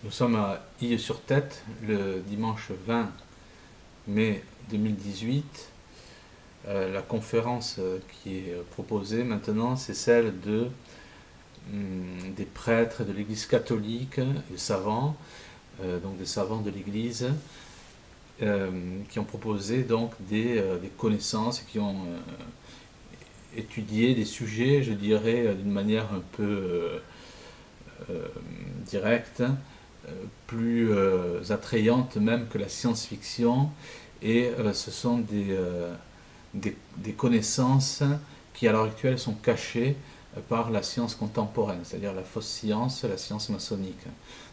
Nous sommes à Ille-sur-Tête le dimanche 20 mai 2018. La conférence qui est proposée maintenant, c'est celle des prêtres de l'Église catholique, des savants, donc des savants de l'Église, qui ont proposé donc des connaissances, qui ont étudié des sujets, je dirais, d'une manière un peu directe, plus attrayante même que la science-fiction, et ce sont des connaissances qui à l'heure actuelle sont cachées par la science contemporaine, c'est-à-dire la fausse science, la science maçonnique.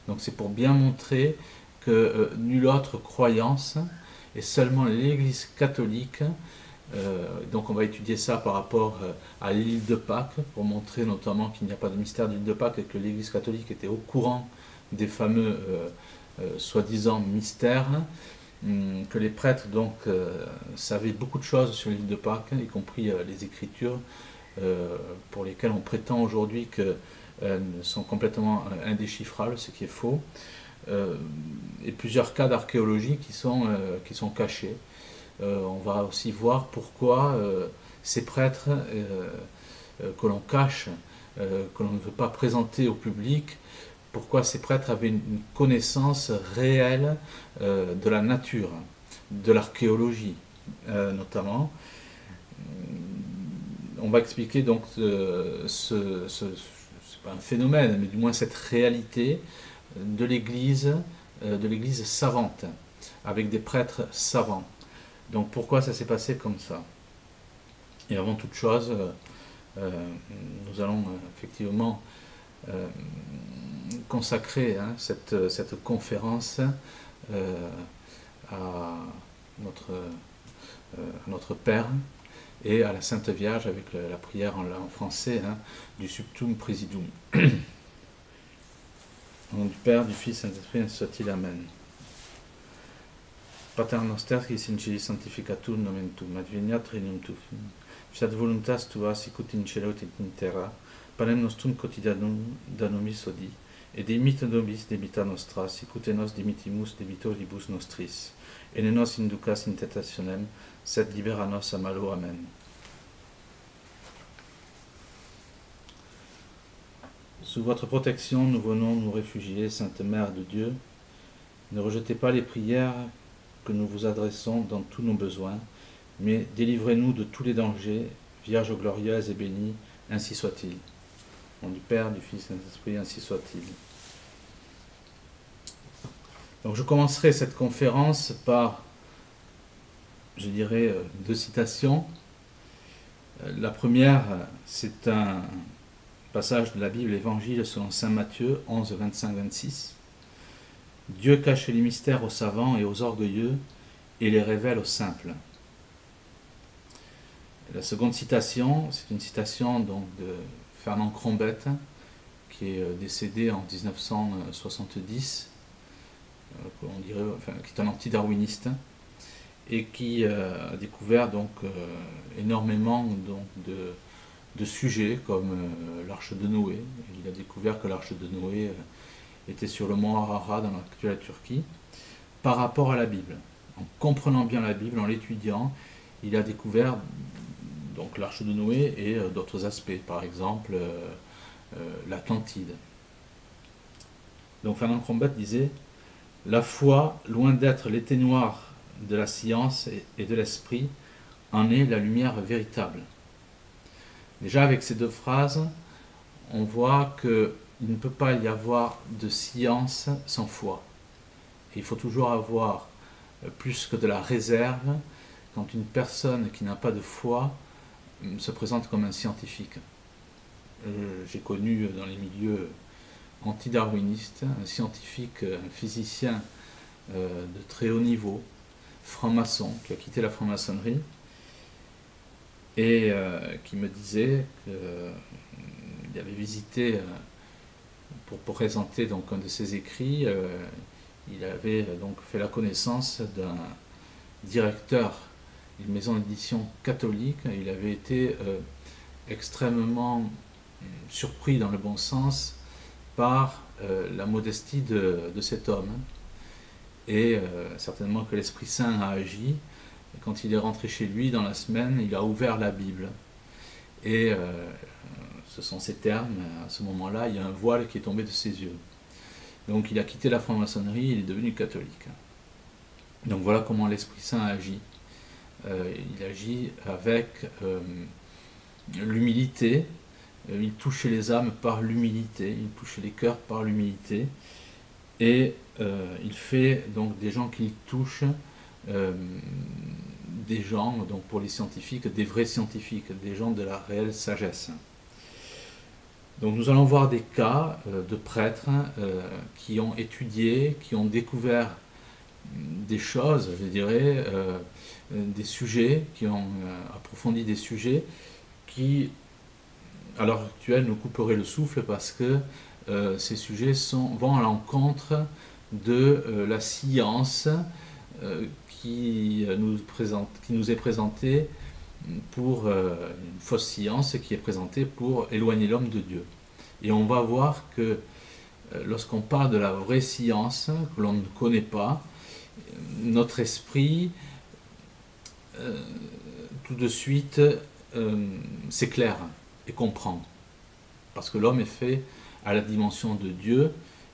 Donc c'est pour bien montrer que nulle autre croyance, et seulement l'Église catholique, donc on va étudier ça par rapport à l'île de Pâques, pour montrer notamment qu'il n'y a pas de mystère de l'île de Pâques et que l'Église catholique était au courant des fameux soi-disant mystères, que les prêtres donc savaient beaucoup de choses sur l'île de Pâques, y compris les Écritures, pour lesquelles on prétend aujourd'hui qu'elles sont complètement indéchiffrables, ce qui est faux, et plusieurs cas d'archéologie qui sont cachés. On va aussi voir pourquoi ces prêtres que l'on cache, que l'on ne veut pas présenter au public, pourquoi ces prêtres avaient une connaissance réelle de la nature, de l'archéologie notamment. On va expliquer donc c'est pas un phénomène, mais du moins cette réalité de l'Église savante, avec des prêtres savants. Donc pourquoi ça s'est passé comme ça? Et avant toute chose, nous allons effectivement consacrer cette conférence à notre Père et à la Sainte Vierge avec la prière en français du Subtum Praesidium. Au nom du Père, du Fils et du Saint-Esprit, ainsi soit-il. Amen. Pater noster, qui in cieli sanctificatur nomen tuum, adveniat regnum tuum, fiat voluntas tua sicut in cielo et in terra, panem nostrum quotidianum da nobis hodie, et dimitte nobis debita nostra, sicut et nos dimittimus debitoribus nostris, et ne nos inducas in tentationem, sed libera nos a malo. Amen. Sous votre protection, nous venons nous réfugier, Sainte Mère de Dieu. Ne rejetez pas les prières que nous vous adressons dans tous nos besoins, mais délivrez-nous de tous les dangers, Vierge glorieuse et bénie, ainsi soit-il. Au nom du Père, du Fils et de l'Esprit, ainsi soit-il. Donc je commencerai cette conférence par, je dirais, deux citations. La première, c'est un passage de la Bible, l'Évangile selon saint Matthieu 11, 25-26. Dieu cache les mystères aux savants et aux orgueilleux et les révèle aux simples. La seconde citation, c'est une citation donc de Fernand Crombette, qui est décédé en 1970, on dirait, qui est un anti-darwiniste, et qui a découvert donc énormément donc, de sujets comme l'arche de Noé. Il a découvert que l'arche de Noé était sur le mont Ararat dans l'actuelle Turquie, par rapport à la Bible. En comprenant bien la Bible, en l'étudiant, il a découvert donc l'arche de Noé et d'autres aspects, par exemple l'Atlantide. Donc Fernand Crombette disait « La foi, loin d'être l'éteignoir de la science et de l'esprit, en est la lumière véritable. » Déjà avec ces deux phrases, on voit qu'il ne peut pas y avoir de science sans foi. Et il faut toujours avoir plus que de la réserve quand une personne qui n'a pas de foi se présente comme un scientifique. J'ai connu dans les milieux anti-darwinistes un scientifique, un physicien de très haut niveau, franc-maçon, qui a quitté la franc-maçonnerie, et qui me disait qu'il avait visité, pour présenter donc un de ses écrits, il avait donc fait la connaissance d'un directeur d'une maison d'édition catholique. Il avait été extrêmement surpris dans le bon sens par la modestie de cet homme. Et certainement que l'Esprit Saint a agi. Et quand il est rentré chez lui dans la semaine, il a ouvert la Bible. Et ce sont ces termes, à ce moment-là, il y a un voile qui est tombé de ses yeux. Donc il a quitté la franc-maçonnerie, il est devenu catholique. Donc voilà comment l'Esprit Saint agit. Il agit avec l'humilité, il touche les âmes par l'humilité, il touche les cœurs par l'humilité, et il fait donc des gens qu'il touche, des gens, donc pour les scientifiques, des vrais scientifiques, des gens de la réelle sagesse. Donc nous allons voir des cas de prêtres qui ont étudié, qui ont découvert des choses, je dirais, des sujets, qui ont approfondi des sujets qui, à l'heure actuelle, nous couperaient le souffle parce que ces sujets vont à l'encontre de la science qui nous est présentée pour une fausse science qui est présentée pour éloigner l'homme de Dieu. Et on va voir que lorsqu'on parle de la vraie science que l'on ne connaît pas, notre esprit tout de suite s'éclaire et comprend. Parce que l'homme est fait à la dimension de Dieu,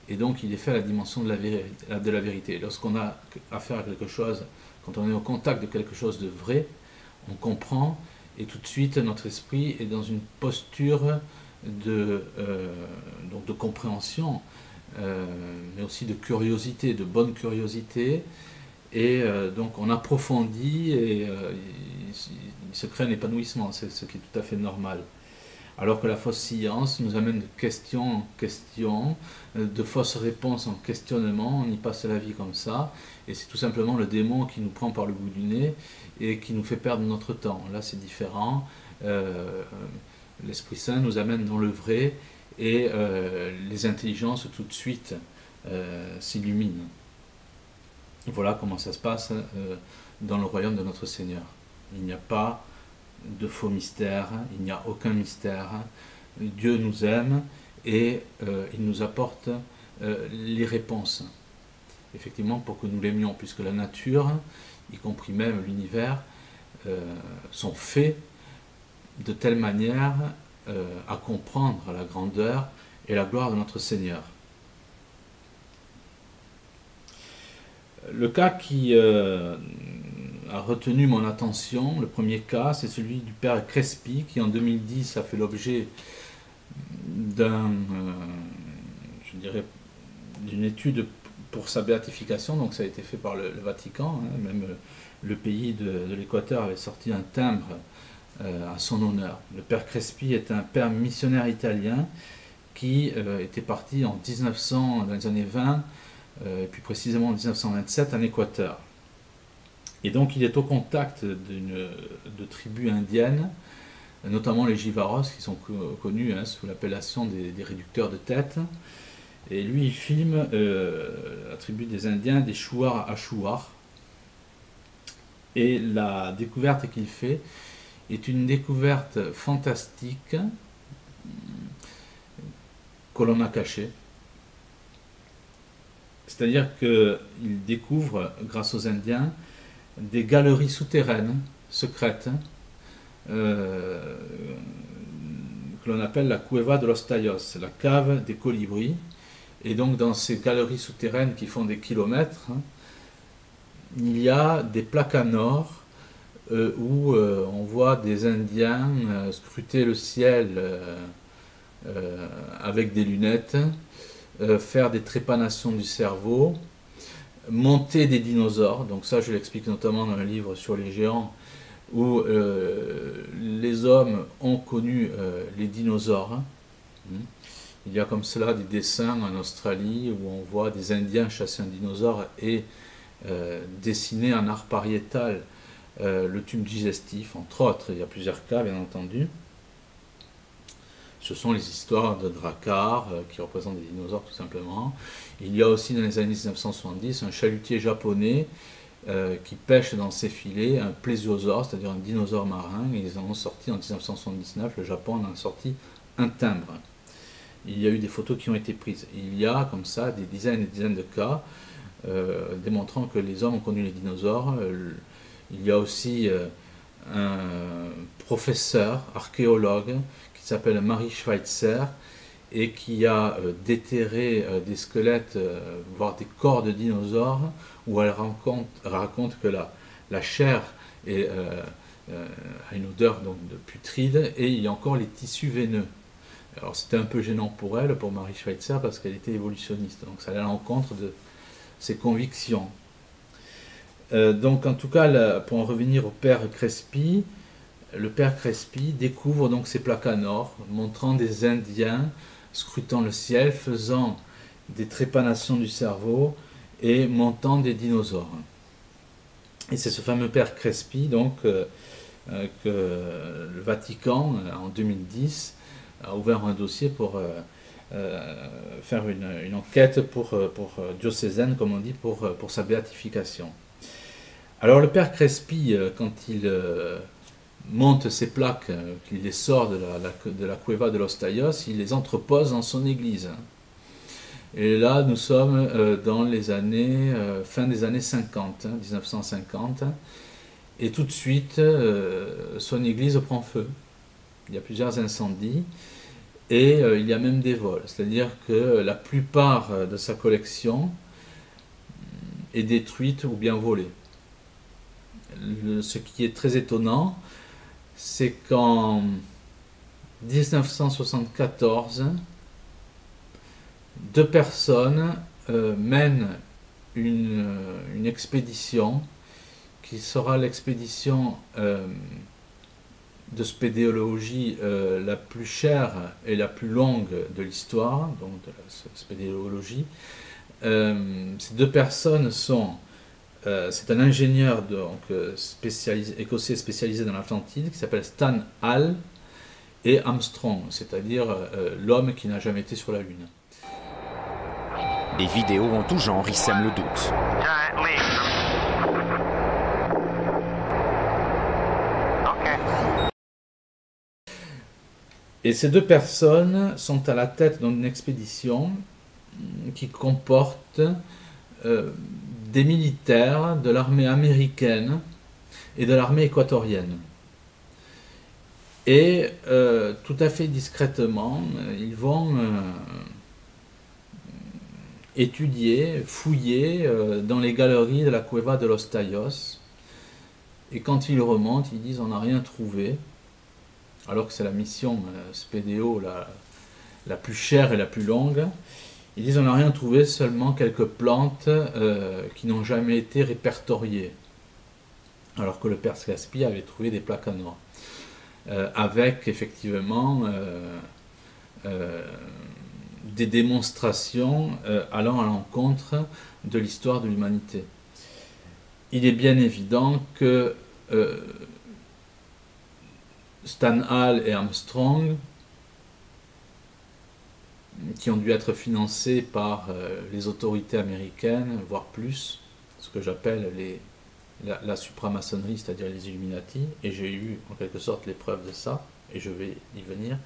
et donc il est fait à la dimension de la vérité. Lorsqu'on a affaire à quelque chose, quand on est au contact de quelque chose de vrai, on comprend, et tout de suite notre esprit est dans une posture donc de compréhension, mais aussi de curiosité, de bonne curiosité, et donc on approfondit et il se crée un épanouissement, c'est ce qui est tout à fait normal. Alors que la fausse science nous amène de question en question, de fausses réponses en questionnement, on y passe la vie comme ça, et c'est tout simplement le démon qui nous prend par le bout du nez et qui nous fait perdre notre temps. Là c'est différent, l'Esprit Saint nous amène dans le vrai, et les intelligences tout de suite s'illuminent. Voilà comment ça se passe dans le royaume de notre Seigneur. Il n'y a pas de faux mystères, il n'y a aucun mystère. Dieu nous aime et il nous apporte les réponses. Effectivement, pour que nous l'aimions, puisque la nature, y compris même l'univers, sont faits de telle manière à comprendre la grandeur et la gloire de notre Seigneur. Le cas qui a retenu mon attention, le premier cas, c'est celui du père Crespi, qui en 2010 a fait l'objet d'une étude pour sa béatification. Donc ça a été fait par le Vatican, hein, même le pays de l'Équateur avait sorti un timbre à son honneur. Le père Crespi est un père missionnaire italien qui était parti en 1900, dans les années 20, et puis précisément en 1927 en Équateur. Et donc il est au contact de tribus indiennes, notamment les Jivaros, qui sont connus sous l'appellation des réducteurs de tête. Et lui il filme la tribu des Indiens, des Shuar Ashuar. Et la découverte qu'il fait est une découverte fantastique que l'on a cachée. C'est-à-dire qu'il découvre, grâce aux Indiens, des galeries souterraines, secrètes, que l'on appelle la Cueva de los Tallos, la cave des colibris. Et donc dans ces galeries souterraines qui font des kilomètres, il y a des plaques en or où on voit des Indiens scruter le ciel avec des lunettes, faire des trépanations du cerveau, monter des dinosaures. Donc ça je l'explique notamment dans le livre sur les géants, où les hommes ont connu les dinosaures. Il y a comme cela des dessins en Australie où on voit des Indiens chasser un dinosaure et dessiner en art pariétal le tube digestif, entre autres. Il y a plusieurs cas bien entendu. Ce sont les histoires de Drakkar qui représentent des dinosaures tout simplement. Il y a aussi dans les années 1970 un chalutier japonais qui pêche dans ses filets un plésiosaure, c'est-à-dire un dinosaure marin, et ils en ont sorti en 1979, le Japon en a sorti un timbre. il y a eu des photos qui ont été prises. Il y a comme ça des dizaines et des dizaines de cas démontrant que les hommes ont connu les dinosaures. Il y a aussi un professeur, archéologue, qui s'appelle Marie Schweitzer, et qui a déterré des squelettes, voire des corps de dinosaures, où elle raconte que la chair a une odeur donc, de putride, et il y a encore les tissus veineux. Alors c'était un peu gênant pour elle, pour Marie Schweitzer, parce qu'elle était évolutionniste, donc ça allait à l'encontre de ses convictions. Donc en tout cas, là, pour en revenir au père Crespi, le père Crespi découvre donc ces plaques en or, montrant des Indiens scrutant le ciel, faisant des trépanations du cerveau et montant des dinosaures. Et c'est ce fameux père Crespi donc, que le Vatican, en 2010, a ouvert un dossier pour faire une enquête pour diocésaine, comme on dit, pour sa béatification. Alors le père Crespi, quand il monte ces plaques, qu'il les sort de la cueva de los Tallos, il les entrepose dans son église. Et là, nous sommes dans les années, fin des années 50, 1950, et tout de suite, son église prend feu. Il y a plusieurs incendies, et il y a même des vols. C'est-à-dire que la plupart de sa collection est détruite ou bien volée. Ce qui est très étonnant, c'est qu'en 1974, deux personnes mènent une expédition qui sera l'expédition de spéléologie la plus chère et la plus longue de l'histoire, donc de la spéléologie. Ces deux personnes sont c'est un ingénieur donc, écossais spécialisé dans l'Atlantide qui s'appelle Stan Hall et Armstrong, c'est-à-dire l'homme qui n'a jamais été sur la Lune. Les vidéos en tout genre y sèment le doute. Et ces deux personnes sont à la tête d'une expédition qui comporte des militaires de l'armée américaine et de l'armée équatorienne. Et tout à fait discrètement, ils vont étudier, fouiller dans les galeries de la Cueva de los Tallos. Et quand ils remontent, ils disent on n'a rien trouvé, alors que c'est la mission spéléo la plus chère et la plus longue. Ils disent on n'a rien trouvé, seulement quelques plantes qui n'ont jamais été répertoriées. Alors que le père Crespi avait trouvé des plaques en or. Avec effectivement des démonstrations allant à l'encontre de l'histoire de l'humanité. Il est bien évident que Stan Hall et Armstrong, qui ont dû être financés par les autorités américaines, voire plus, ce que j'appelle la supramaçonnerie, c'est-à-dire les Illuminati, et j'ai eu en quelque sorte les preuves de ça, et je vais y venir,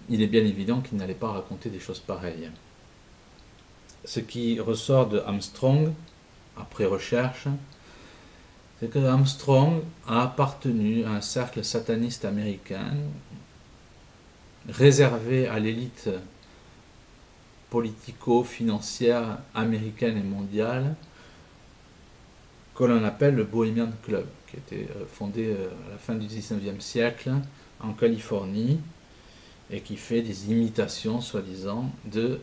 il est bien évident qu'ils n'allaient pas raconter des choses pareilles. Ce qui ressort de Armstrong, après recherche, c'est que Armstrong a appartenu à un cercle sataniste américain réservé à l'élite politico-financière américaine et mondiale, que l'on appelle le Bohemian Club, qui a été fondé à la fin du XIXe siècle en Californie et qui fait des imitations, soi-disant, de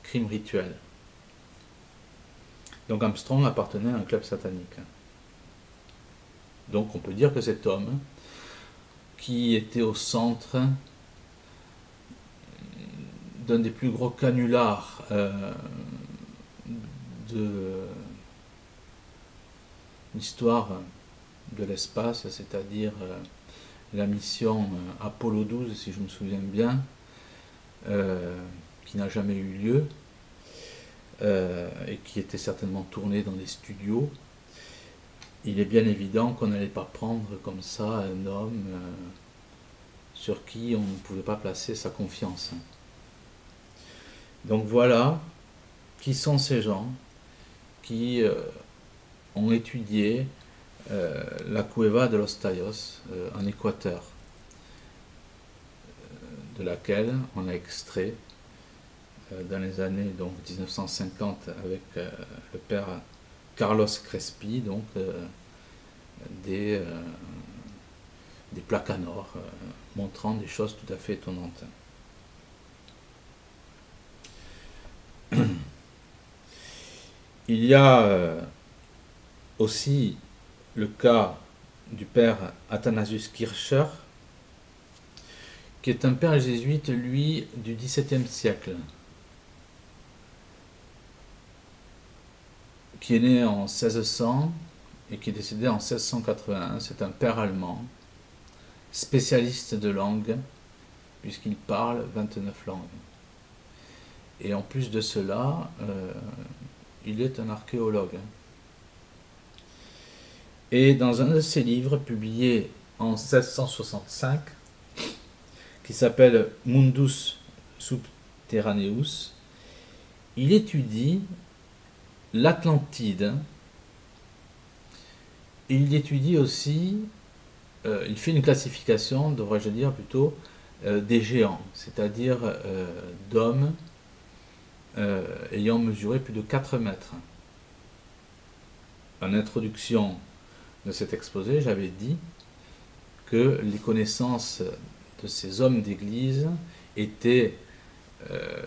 crimes rituels. Donc Armstrong appartenait à un club satanique. Donc on peut dire que cet homme, qui était au centre d'un des plus gros canulars de l'histoire de l'espace, c'est-à-dire la mission Apollo 12, si je me souviens bien, qui n'a jamais eu lieu, et qui était certainement tournée dans des studios. Il est bien évident qu'on n'allait pas prendre comme ça un homme sur qui on ne pouvait pas placer sa confiance. Donc voilà qui sont ces gens qui ont étudié la cueva de los Tallos en Équateur, de laquelle on a extrait dans les années donc 1950 avec le père Carlos Crespi, donc des plaques en or montrant des choses tout à fait étonnantes. Il y a aussi le cas du père Athanasius Kircher, qui est un père jésuite, lui, du XVIIe siècle, qui est né en 1600 et qui est décédé en 1681. C'est un père allemand, spécialiste de langue, puisqu'il parle 29 langues. Et en plus de cela, il est un archéologue. Et dans un de ses livres, publié en 1665, qui s'appelle Mundus Subterraneus, il étudie l'Atlantide. Et il étudie aussi, il fait une classification, devrais-je dire plutôt, des géants, c'est-à-dire d'hommes ayant mesuré plus de 4 mètres. En introduction de cet exposé, j'avais dit que les connaissances de ces hommes d'église étaient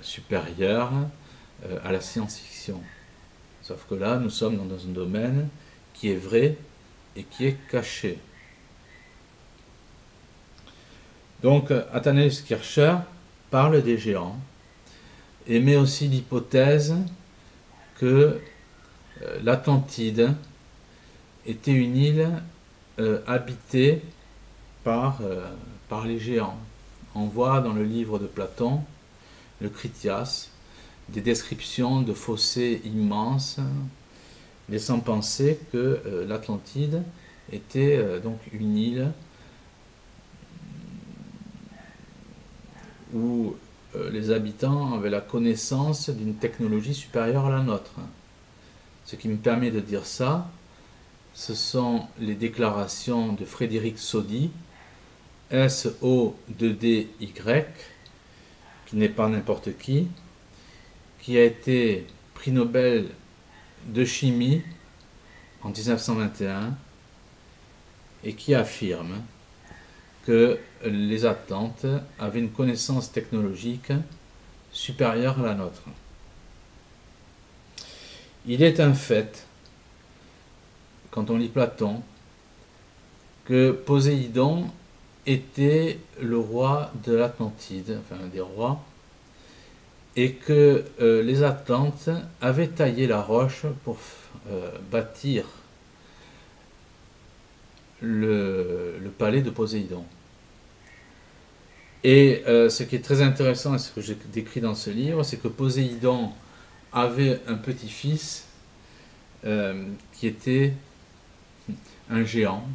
supérieures à la science-fiction. Sauf que là, nous sommes dans un domaine qui est vrai et qui est caché. Donc, Athanasius Kircher parle des géants et met aussi l'hypothèse que l'Atlantide était une île habitée par les géants. On voit dans le livre de Platon, le Critias, des descriptions de fossés immenses, laissant penser que l'Atlantide était donc une île où les habitants avaient la connaissance d'une technologie supérieure à la nôtre. Ce qui me permet de dire ça, ce sont les déclarations de Frédéric Soddy, S-O-D-D-Y, qui n'est pas n'importe qui a été prix Nobel de chimie en 1921 et qui affirme que les Atlantes avaient une connaissance technologique supérieure à la nôtre. Il est un fait, quand on lit Platon, que Poséidon était le roi de l'Atlantide, enfin un des rois, et que les Atlantes avaient taillé la roche pour bâtir le palais de Poséidon. Et ce qui est très intéressant, et ce que j'ai décrit dans ce livre, c'est que Poséidon avait un petit-fils qui était un géant,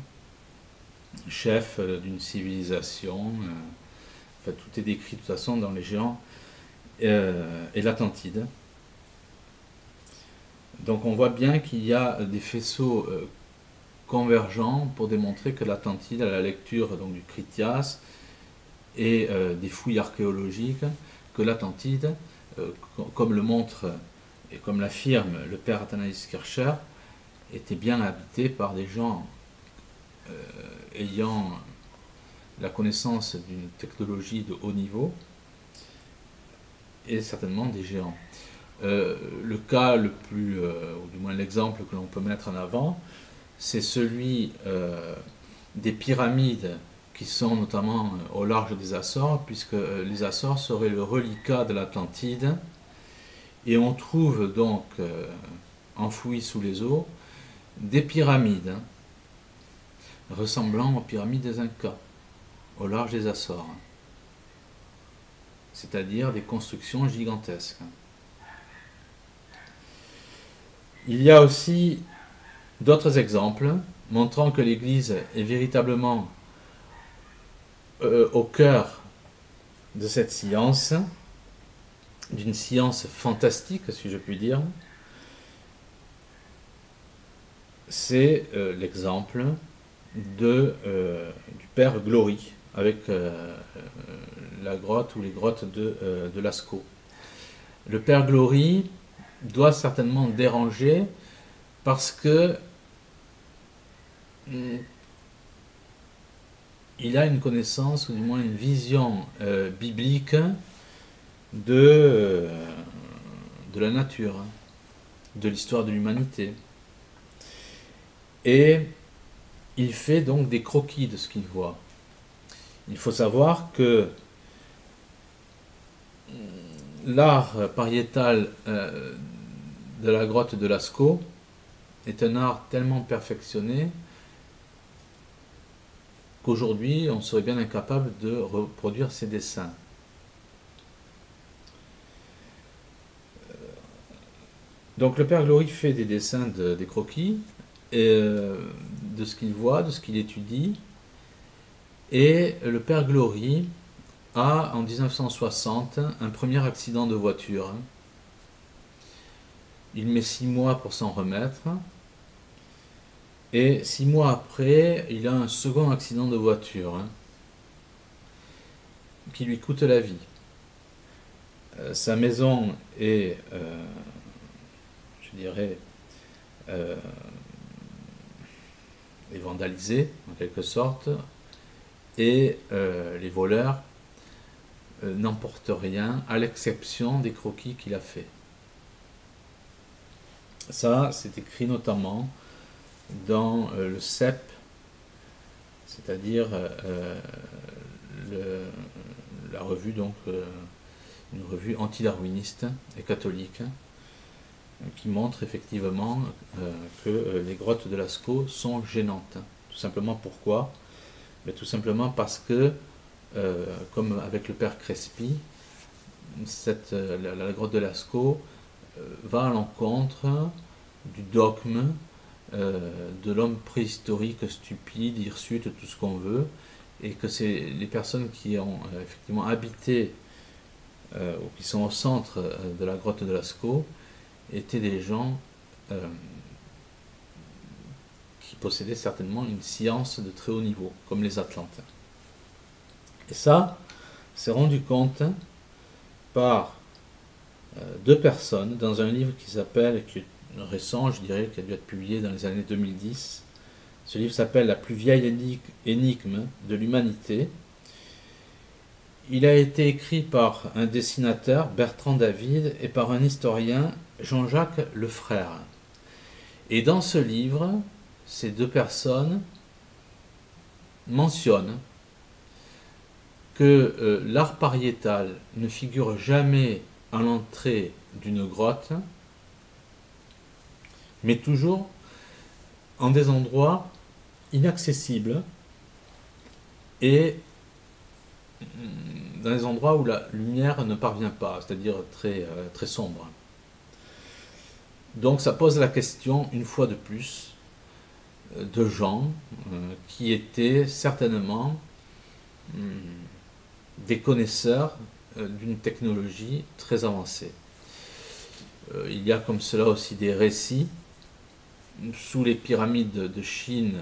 chef d'une civilisation. Enfin, tout est décrit de toute façon dans les géants et l'Atlantide. Donc on voit bien qu'il y a des faisceaux convergents pour démontrer que l'Atlantide, à la lecture donc, du Critias et des fouilles archéologiques, que l'Atlantide, comme le montre et comme l'affirme le père Athanasius Kircher, était bien habité par des gens ayant la connaissance d'une technologie de haut niveau et certainement des géants. Le cas le plus, ou du moins l'exemple que l'on peut mettre en avant, c'est celui des pyramides qui sont notamment au large des Açores, puisque les Açores seraient le reliquat de l'Atlantide, et on trouve donc enfouis sous les eaux des pyramides ressemblant aux pyramides des Incas au large des Açores, c'est-à-dire des constructions gigantesques. Il y a aussi d'autres exemples montrant que l'Église est véritablement au cœur de cette science, d'une science fantastique, si je puis dire, c'est l'exemple du père Glory avec la grotte ou les grottes de Lascaux. Le père Glory doit certainement déranger parce que il a une connaissance ou du moins une vision biblique de la nature, de l'histoire de l'humanité. Et il fait donc des croquis de ce qu'il voit. Il faut savoir que l'art pariétal de la grotte de Lascaux est un art tellement perfectionné qu'aujourd'hui on serait bien incapable de reproduire ses dessins. Donc le père Glory fait des dessins, des croquis, de ce qu'il voit, de ce qu'il étudie, et le père Glory a en 1960 un premier accident de voiture. Il met 6 mois pour s'en remettre, et 6 mois après, il a un second accident de voiture qui lui coûte la vie. Sa maison est, je dirais, est vandalisée en quelque sorte, et les voleurs n'emportent rien à l'exception des croquis qu'il a fait. Ça, c'est écrit notamment dans le CEP, c'est-à-dire la revue, donc une revue antidarwiniste et catholique, qui montre effectivement que les grottes de Lascaux sont gênantes. Tout simplement pourquoi? Mais tout simplement parce que, comme avec le père Crespi, la grotte de Lascaux va à l'encontre du dogme de l'homme préhistorique stupide, hirsute, tout ce qu'on veut, et que c'est les personnes qui ont effectivement habité ou qui sont au centre de la grotte de Lascaux étaient des gens qui possédaient certainement une science de très haut niveau, comme les Atlantes. Et ça, c'est rendu compte par deux personnes dans un livre qui s'appelle, qui est récent, je dirais, qui a dû être publié dans les années 2010. Ce livre s'appelle La plus vieille énigme de l'humanité. Il a été écrit par un dessinateur, Bertrand David, et par un historien, Jean-Jacques Lefrère. Et dans ce livre, ces deux personnes mentionnent que l'art pariétal ne figure jamais à l'entrée d'une grotte, mais toujours en des endroits inaccessibles et dans des endroits où la lumière ne parvient pas, c'est-à-dire très, très sombre. Donc ça pose la question, une fois de plus, de gens qui étaient certainement des connaisseurs d'une technologie très avancée. Il y a comme cela aussi des récits sous les pyramides de Chine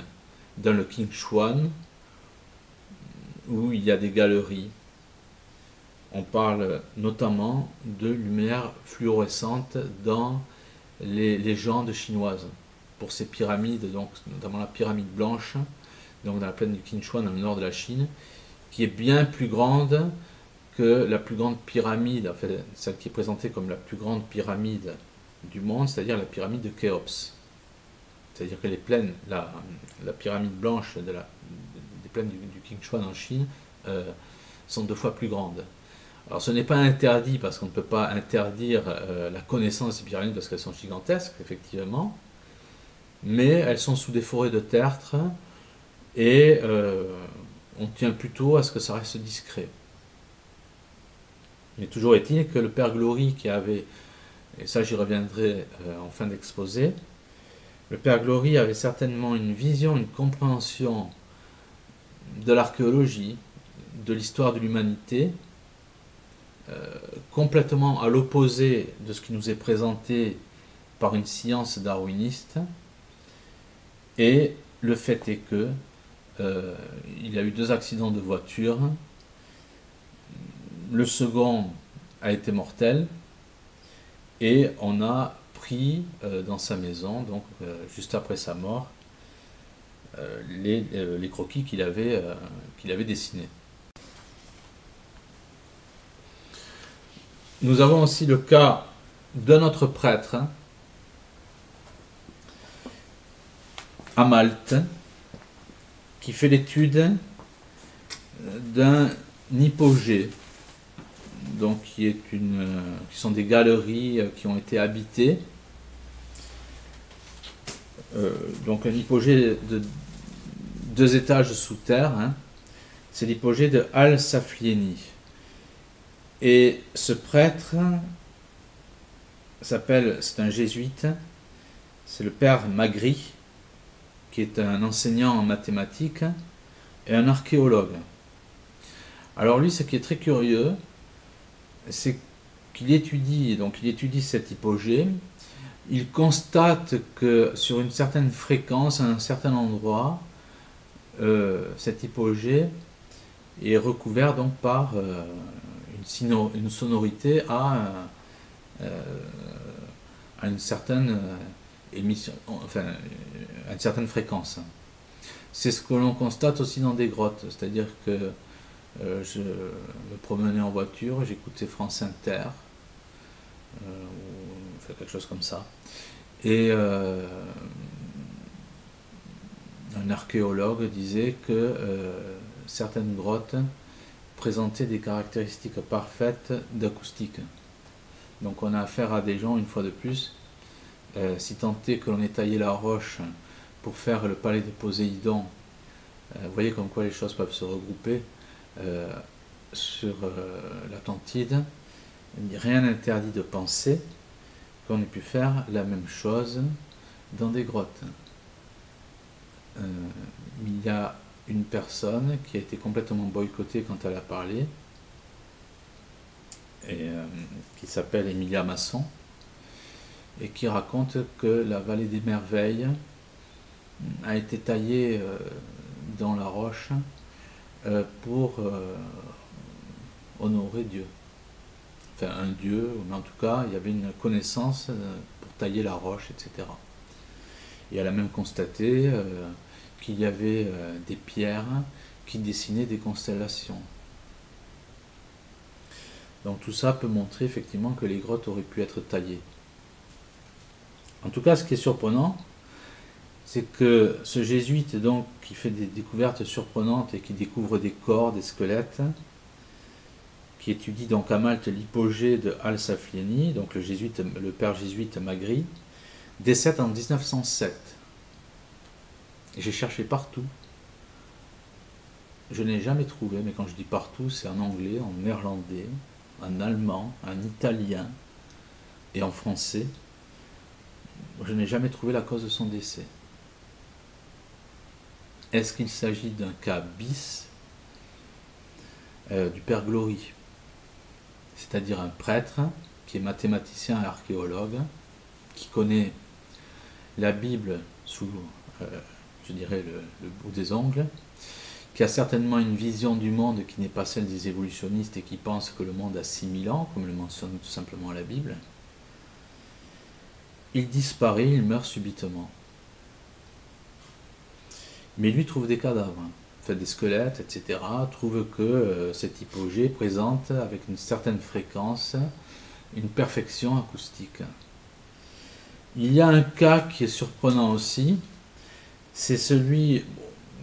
dans le Qingshuan, où il y a des galeries. On parle notamment de lumière fluorescente dans les légendes chinoises pour ces pyramides, donc notamment la pyramide blanche, donc dans la plaine du Qingshuan dans le nord de la Chine, qui est bien plus grande que la plus grande pyramide, enfin celle qui est présentée comme la plus grande pyramide du monde, c'est-à-dire la pyramide de Khéops. C'est-à-dire que les plaines, la pyramide blanche des plaines du Qingshuan en Chine sont 2 fois plus grandes. Alors ce n'est pas interdit, parce qu'on ne peut pas interdire la connaissance des pyramides parce qu'elles sont gigantesques, effectivement, mais elles sont sous des forêts de tertre et on tient plutôt à ce que ça reste discret. Mais toujours est-il que le père Glory qui avait, et ça j'y reviendrai en fin d'exposé, le père Glory avait certainement une vision, une compréhension de l'archéologie, de l'histoire de l'humanité, complètement à l'opposé de ce qui nous est présenté par une science darwiniste. Et le fait est que il y a eu 2 accidents de voiture. Le second a été mortel et on a pris dans sa maison, donc juste après sa mort, les croquis qu'il avait dessinés. Nous avons aussi le cas d'un autre prêtre à Malte qui fait l'étude d'un hypogée, donc qui sont des galeries qui ont été habitées. Donc un hypogée de 2 étages sous terre, hein. C'est l'hypogée de Al-Saflieni. Et ce prêtre c'est un jésuite, c'est le père Magri, qui est un enseignant en mathématiques et un archéologue. Alors lui, ce qui est très curieux, c'est qu'il étudie cette hypogée. Il constate que sur une certaine fréquence, à un certain endroit, cette hypogée est recouverte donc par une sonorité à une certaine émission, enfin à une certaine fréquence. C'est ce que l'on constate aussi dans des grottes, c'est-à-dire que je me promenais en voiture, j'écoutais France Inter, ou quelque chose comme ça, et un archéologue disait que certaines grottes présentaient des caractéristiques parfaites d'acoustique. Donc on a affaire à des gens, une fois de plus, si tant est que l'on ait taillé la roche pour faire le palais de Poséidon, vous voyez comme quoi les choses peuvent se regrouper sur l'Atlantide. Rien n'interdit de penser qu'on ait pu faire la même chose dans des grottes. Il y a une personne qui a été complètement boycottée quand elle a parlé, et qui s'appelle Emilia Masson, et qui raconte que la vallée des merveilles a été taillée dans la roche pour honorer Dieu. Enfin, un dieu, mais en tout cas, il y avait une connaissance pour tailler la roche, etc. Et elle a même constaté qu'il y avait des pierres qui dessinaient des constellations. Donc tout ça peut montrer effectivement que les grottes auraient pu être taillées. En tout cas, ce qui est surprenant, c'est que ce jésuite donc, qui fait des découvertes surprenantes et qui découvre des corps, des squelettes, qui étudie donc à Malte l'hypogée de Al-Saflieni, donc le père jésuite Magri, décède en 1907. Et j'ai cherché partout. Je n'ai jamais trouvé, mais quand je dis partout, c'est en anglais, en néerlandais, en allemand, en italien et en français. Je n'ai jamais trouvé la cause de son décès. Est-ce qu'il s'agit d'un cas bis du père Glory, c'est-à-dire un prêtre qui est mathématicien et archéologue, qui connaît la Bible sous, je dirais, le bout des ongles, qui a certainement une vision du monde qui n'est pas celle des évolutionnistes et qui pense que le monde a 6000 ans, comme le mentionne tout simplement la Bible. Il disparaît, il meurt subitement. Mais lui trouve des cadavres, fait des squelettes, etc., trouve que cette hypogée présente avec une certaine fréquence une perfection acoustique. Il y a un cas qui est surprenant aussi, c'est celui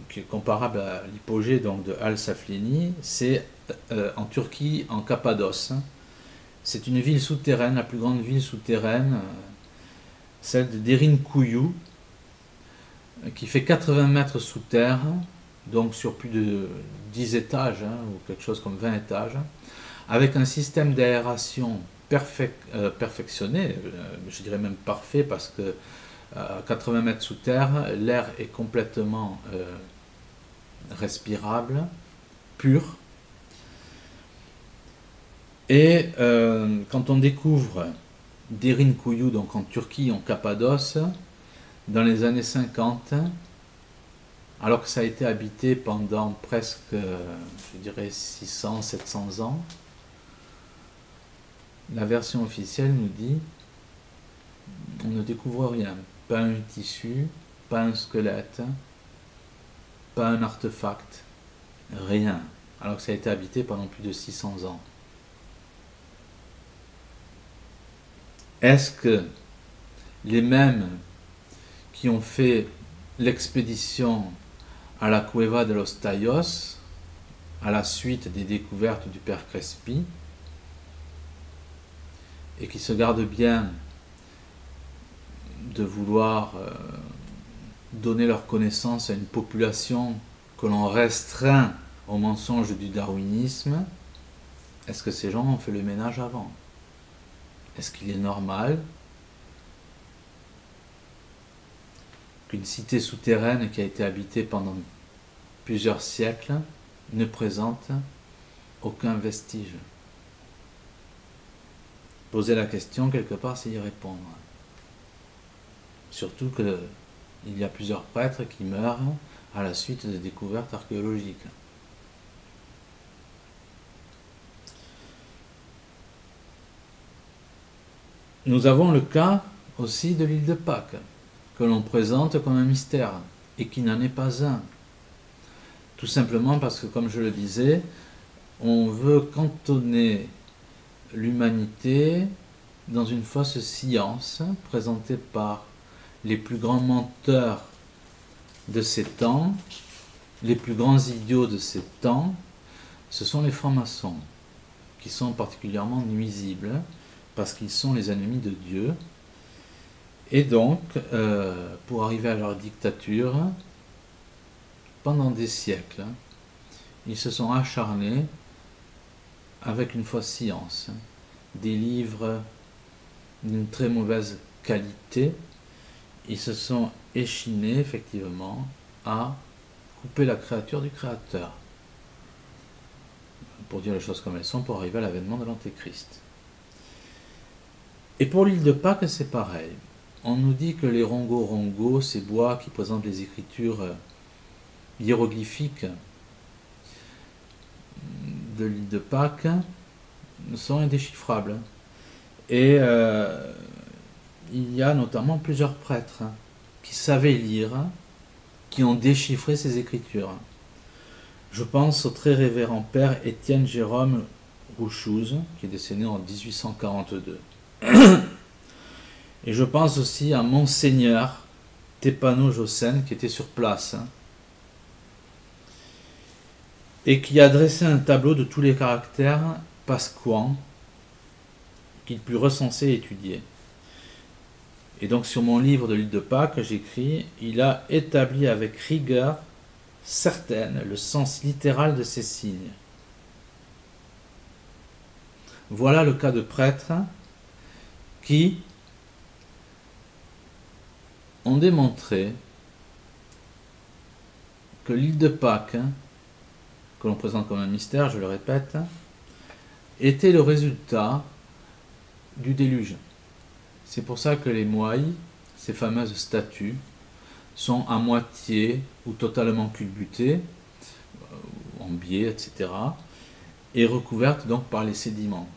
qui est comparable à l'hypogée donc de Al-Saflieni, c'est en Turquie, en Cappadoce. C'est une ville souterraine, la plus grande ville souterraine, celle de Derinkuyu, qui fait 80 mètres sous terre, donc sur plus de 10 étages, ou quelque chose comme 20 étages, avec un système d'aération perfectionné, je dirais même parfait, parce que à 80 mètres sous terre, l'air est complètement respirable, pur, Et quand on découvre Derinkuyu, donc en Turquie, en Cappadoce, dans les années 50, alors que ça a été habité pendant presque, je dirais, 600-700 ans, la version officielle nous dit on ne découvre rien, pas un tissu, pas un squelette, pas un artefact, rien, alors que ça a été habité pendant plus de 600 ans. Est-ce que les mêmes qui ont fait l'expédition à la Cueva de los Tallos, à la suite des découvertes du père Crespi, et qui se gardent bien de vouloir donner leur connaissance à une population que l'on restreint au mensonge du darwinisme, est-ce que ces gens ont fait le ménage avant? Est-ce qu'il est normal qu'une cité souterraine qui a été habitée pendant plusieurs siècles ne présente aucun vestige? Poser la question, quelque part, c'est y répondre. Surtout qu'il y a plusieurs prêtres qui meurent à la suite de découvertes archéologiques. Nous avons le cas aussi de l'île de Pâques, que l'on présente comme un mystère, et qui n'en est pas un. Tout simplement parce que, comme je le disais, on veut cantonner l'humanité dans une fausse science présentée par les plus grands menteurs de ces temps, les plus grands idiots de ces temps, ce sont les francs-maçons, qui sont particulièrement nuisibles, parce qu'ils sont les ennemis de Dieu. Et donc, pour arriver à leur dictature, pendant des siècles, ils se sont acharnés avec une fausse science, des livres d'une très mauvaise qualité. Ils se sont échinés, effectivement, à couper la créature du Créateur, pour dire les choses comme elles sont, pour arriver à l'avènement de l'Antéchrist. Et pour l'île de Pâques, c'est pareil. On nous dit que les rongo-rongo, ces bois qui présentent les écritures hiéroglyphiques de l'île de Pâques, sont indéchiffrables. Et il y a notamment plusieurs prêtres qui savaient lire, qui ont déchiffré ces écritures. Je pense au très révérend père Étienne Jérôme Rouchouz, qui est décédé en 1842. Et je pense aussi à Monseigneur Tépano Jossen, qui était sur place, et qui a dressé un tableau de tous les caractères pasquans qu'il put recenser et étudier. Et donc sur mon livre de l'île de Pâques, j'écris « Il a établi avec rigueur certaine le sens littéral de ces signes. » Voilà le cas de prêtres qui ont démontré que l'île de Pâques, que l'on présente comme un mystère, je le répète, était le résultat du déluge. C'est pour ça que les moai, ces fameuses statues, sont à moitié ou totalement culbutées, en biais, etc., et recouvertes donc par les sédiments.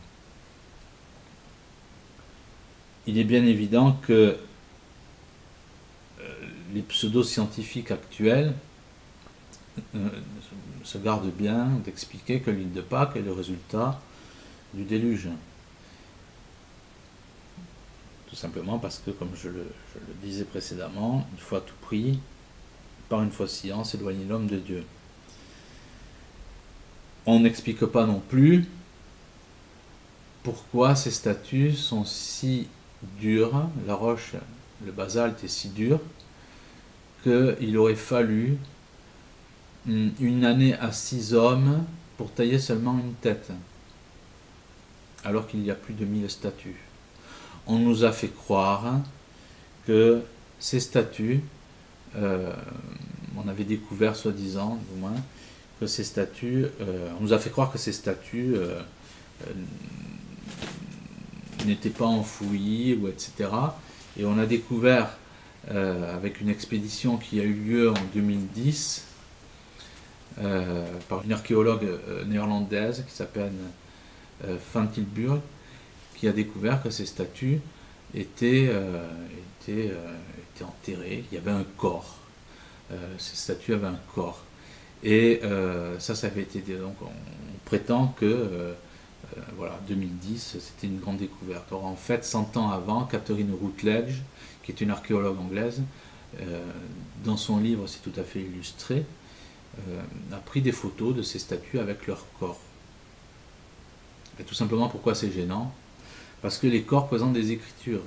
Il est bien évident que les pseudo-scientifiques actuels se gardent bien d'expliquer que l'île de Pâques est le résultat du déluge. Tout simplement parce que, comme je le disais précédemment, une fois tout pris, par une fausse science, éloigner l'homme de Dieu. On n'explique pas non plus pourquoi ces statues sont si dures, la roche, le basalte est si dur, qu'il aurait fallu une année à 6 hommes pour tailler seulement une tête, alors qu'il y a plus de 1000 statues. On nous a fait croire que ces statues, on avait découvert soi-disant, du moins, que ces statues, on nous a fait croire que ces statues n'étaient pas enfouis, ou etc. Et on a découvert, avec une expédition qui a eu lieu en 2010, par une archéologue néerlandaise qui s'appelle Van Tilburg, qui a découvert que ces statues étaient enterrées. Il y avait un corps. Ces statues avaient un corps. Et ça avait été... Donc on prétend que voilà, 2010, c'était une grande découverte. Or, en fait, 100 ans avant, Catherine Routledge, qui est une archéologue anglaise, dans son livre, c'est tout à fait illustré, a pris des photos de ces statues avec leur corps. Et tout simplement, pourquoi c'est gênant? Parce que les corps présentent des écritures.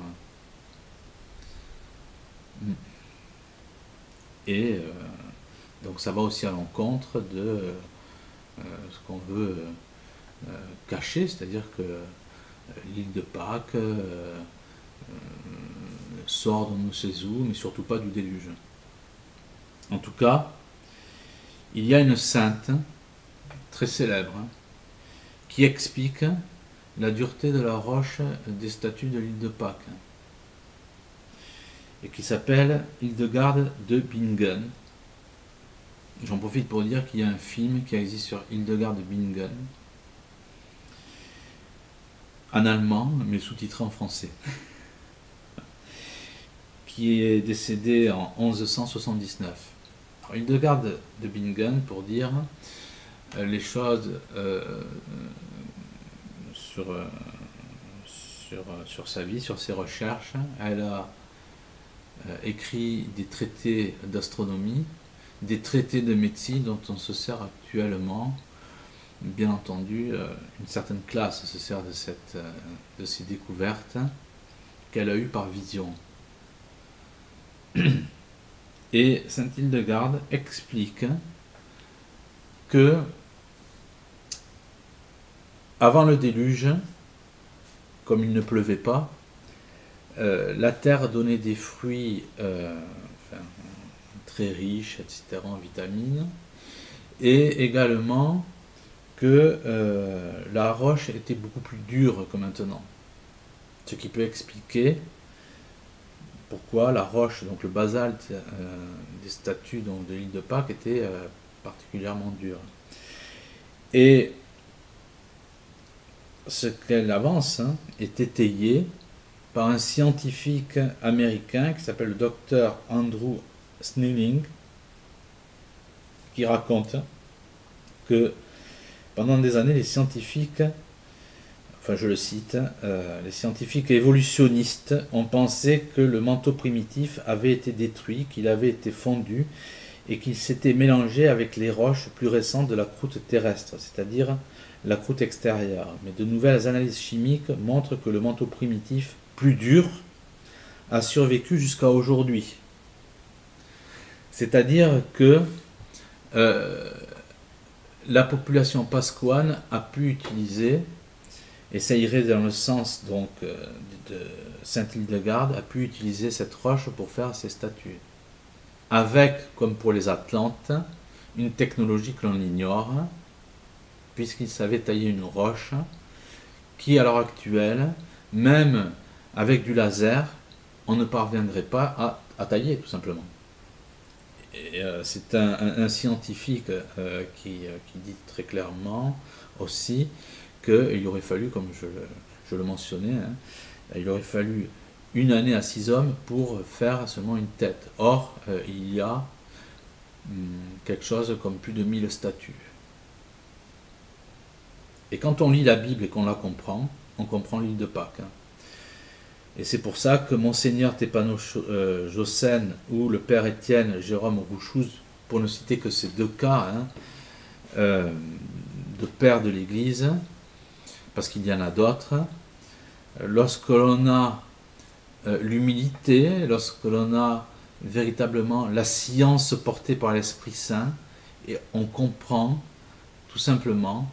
Et donc ça va aussi à l'encontre de ce qu'on veut cacher, c'est-à-dire que l'île de Pâques sort d'on ne sait où, mais surtout pas du déluge. En tout cas, il y a une sainte très célèbre qui explique la dureté de la roche des statues de l'île de Pâques et qui s'appelle Hildegarde de Bingen. J'en profite pour dire qu'il y a un film qui existe sur Hildegarde de Bingen en allemand mais sous-titré en français, qui est décédé en 1179. Alors, Hildegarde de Bingen, pour dire les choses sur sa vie, sur ses recherches, elle a écrit des traités d'astronomie, des traités de médecine dont on se sert actuellement. Bien entendu, une certaine classe se sert de ces découvertes qu'elle a eues par vision. Et sainte Hildegarde explique que avant le déluge, comme il ne pleuvait pas, la terre donnait des fruits très riches, etc., en vitamines, et également que la roche était beaucoup plus dure que maintenant. Ce qui peut expliquer pourquoi la roche, donc le basalte des statues donc, de l'île de Pâques était particulièrement dure. Et ce qu'elle avance est étayé par un scientifique américain qui s'appelle le docteur Andrew Snelling, qui raconte que pendant des années, les scientifiques, enfin je le cite, les scientifiques évolutionnistes ont pensé que le manteau primitif avait été détruit, qu'il avait été fondu et qu'il s'était mélangé avec les roches plus récentes de la croûte terrestre, c'est-à-dire la croûte extérieure. Mais de nouvelles analyses chimiques montrent que le manteau primitif plus dur a survécu jusqu'à aujourd'hui. C'est-à-dire que la population pasquane a pu utiliser, et ça irait dans le sens donc de sainte Hildegarde, a pu utiliser cette roche pour faire ses statues. Avec, comme pour les Atlantes, une technologie que l'on ignore, puisqu'ils savaient tailler une roche qui, à l'heure actuelle, même avec du laser, on ne parviendrait pas à tailler, tout simplement. C'est un scientifique qui dit très clairement aussi qu'il aurait fallu, comme je le mentionnais, il aurait fallu une année à 6 hommes pour faire seulement une tête. Or, il y a quelque chose comme plus de 1000 statues. Et quand on lit la Bible et qu'on la comprend, on comprend l'île de Pâques. Et c'est pour ça que Monseigneur Tépano Jossen ou le Père Étienne Jérôme Rouchouz, pour ne citer que ces deux cas de pères de l'Église, parce qu'il y en a d'autres, lorsque l'on a l'humilité, lorsque l'on a véritablement la science portée par l'Esprit Saint, et on comprend tout simplement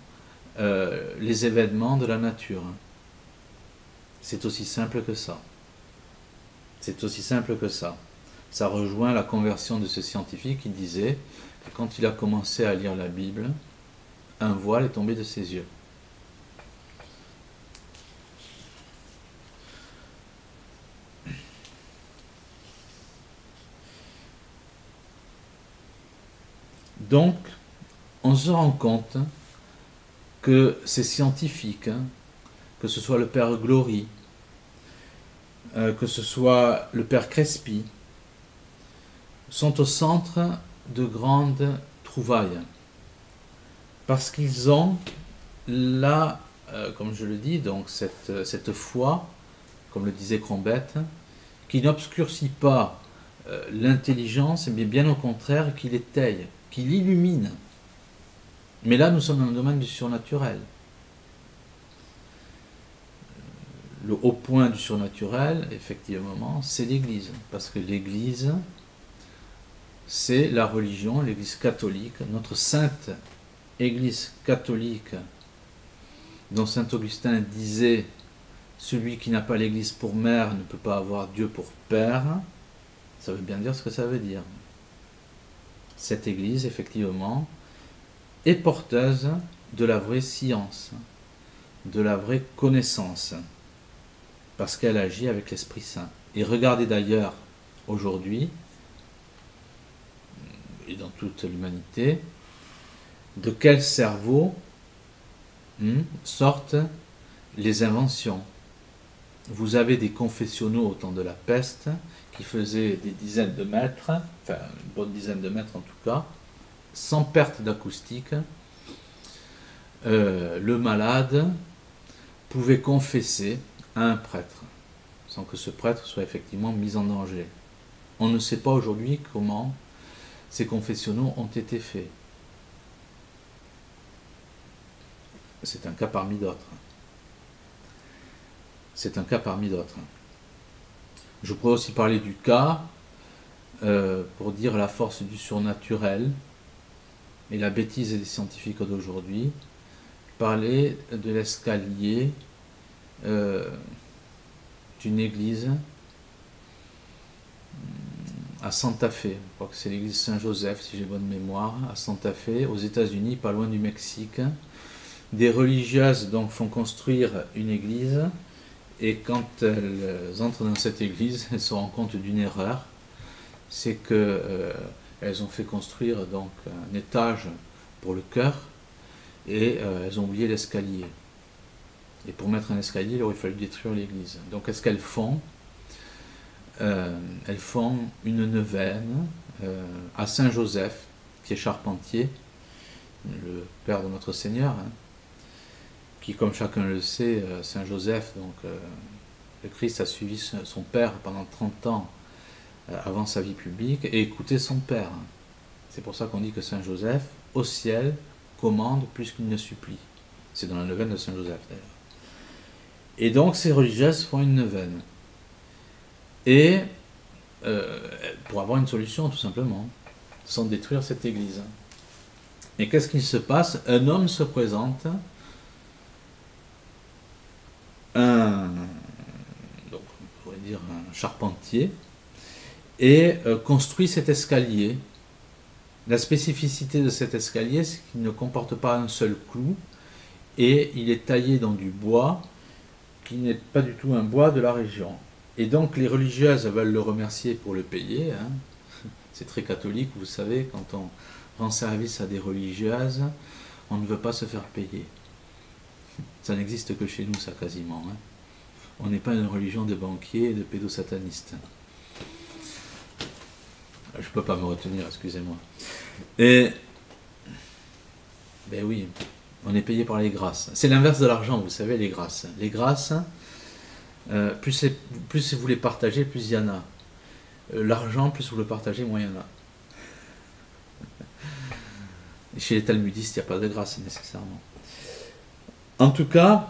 les événements de la nature. C'est aussi simple que ça. C'est aussi simple que ça. Ça rejoint la conversion de ce scientifique qui disait que quand il a commencé à lire la Bible, un voile est tombé de ses yeux. Donc, on se rend compte que ces scientifiques, que ce soit le père Glory, que ce soit le père Crespi, sont au centre de grandes trouvailles. Parce qu'ils ont là, comme je le dis, donc cette foi, comme le disait Crombette, qui n'obscurcit pas l'intelligence, mais bien au contraire, qui l'étaye, qui l'illumine. Mais là, nous sommes dans le domaine du surnaturel. Le haut point du surnaturel, effectivement, c'est l'Église. Parce que l'Église, c'est la religion, l'Église catholique, notre sainte Église catholique, dont saint Augustin disait « Celui qui n'a pas l'Église pour mère ne peut pas avoir Dieu pour père », ça veut bien dire ce que ça veut dire. Cette Église, effectivement, est porteuse de la vraie science, de la vraie connaissance, parce qu'elle agit avec l'Esprit Saint. Et regardez d'ailleurs, aujourd'hui, et dans toute l'humanité, de quel cerveau sortent les inventions. Vous avez des confessionnaux au temps de la peste qui faisaient des dizaines de mètres, enfin une bonne dizaine de mètres en tout cas, sans perte d'acoustique. Le malade pouvait confesser à un prêtre, sans que ce prêtre soit effectivement mis en danger. On ne sait pas aujourd'hui comment ces confessionnaux ont été faits. C'est un cas parmi d'autres. C'est un cas parmi d'autres. Je pourrais aussi parler du cas pour dire la force du surnaturel et la bêtise des scientifiques d'aujourd'hui. Parler de l'escalier d'une église à Santa Fe. Je crois que c'est l'église Saint-Joseph, si j'ai bonne mémoire, à Santa Fe, aux États-Unis, pas loin du Mexique. Des religieuses donc font construire une église, et quand elles entrent dans cette église, elles se rendent compte d'une erreur, c'est que elles ont fait construire donc un étage pour le chœur, et elles ont oublié l'escalier. Et pour mettre un escalier, il aurait fallu détruire l'église. Donc qu'est-ce qu'elles font? Elles font une neuvaine à Saint-Joseph, qui est charpentier, le père de notre Seigneur, qui, comme chacun le sait, Saint-Joseph, donc le Christ a suivi son père pendant 30 ans avant sa vie publique et écoutait son père. C'est pour ça qu'on dit que Saint-Joseph, au ciel, commande plus qu'il ne supplie. C'est dans la neuvaine de Saint-Joseph d'ailleurs. Et donc ces religieuses font une neuvaine. Et pour avoir une solution tout simplement, sans détruire cette église. Et qu'est-ce qu'il se passe? Un homme se présente, donc on pourrait dire un charpentier, et construit cet escalier. La spécificité de cet escalier, c'est qu'il ne comporte pas un seul clou, et il est taillé dans du bois qui n'est pas du tout un bois de la région. Et donc les religieuses veulent le remercier pour le payer. C'est très catholique, vous savez, quand on rend service à des religieuses, on ne veut pas se faire payer. Ça n'existe que chez nous, ça, quasiment. On n'est pas une religion de banquiers et de pédosatanistes. Je ne peux pas me retenir, excusez-moi. Et, ben oui, on est payé par les grâces. C'est l'inverse de l'argent, vous savez, les grâces. Les grâces, plus vous les partagez, plus il y en a. L'argent, plus vous le partagez, moins il y en a. Et chez les talmudistes, il n'y a pas de grâce nécessairement. En tout cas,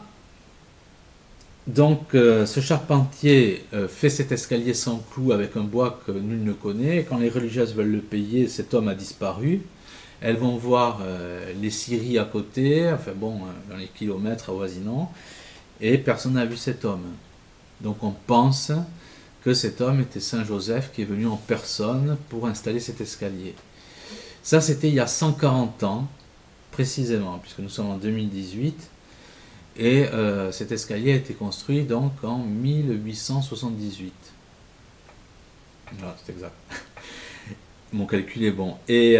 donc, ce charpentier fait cet escalier sans clous avec un bois que nul ne connaît. Quand les religieuses veulent le payer, cet homme a disparu. Elles vont voir les scieries à côté, enfin bon, dans les kilomètres avoisinants, et personne n'a vu cet homme. Donc on pense que cet homme était Saint Joseph qui est venu en personne pour installer cet escalier. Ça, c'était il y a 140 ans, précisément, puisque nous sommes en 2018, et cet escalier a été construit donc en 1878. Voilà, c'est exact. Mon calcul est bon. Et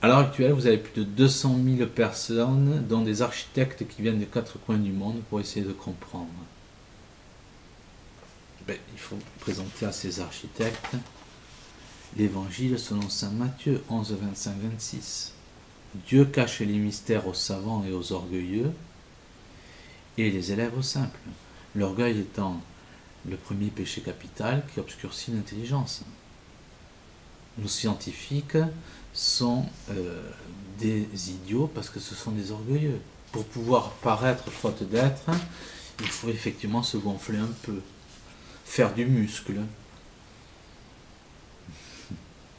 À l'heure actuelle, vous avez plus de 200 000 personnes, dont des architectes qui viennent des quatre coins du monde pour essayer de comprendre. Il faut présenter à ces architectes l'Évangile selon saint Matthieu 11, 25, 26. Dieu cache les mystères aux savants et aux orgueilleux et les élève aux simples. L'orgueil étant le premier péché capital qui obscurcit l'intelligence. Nos scientifiques sont des idiots parce que ce sont des orgueilleux. Pour pouvoir paraître faute d'être, il faut effectivement se gonfler un peu, faire du muscle.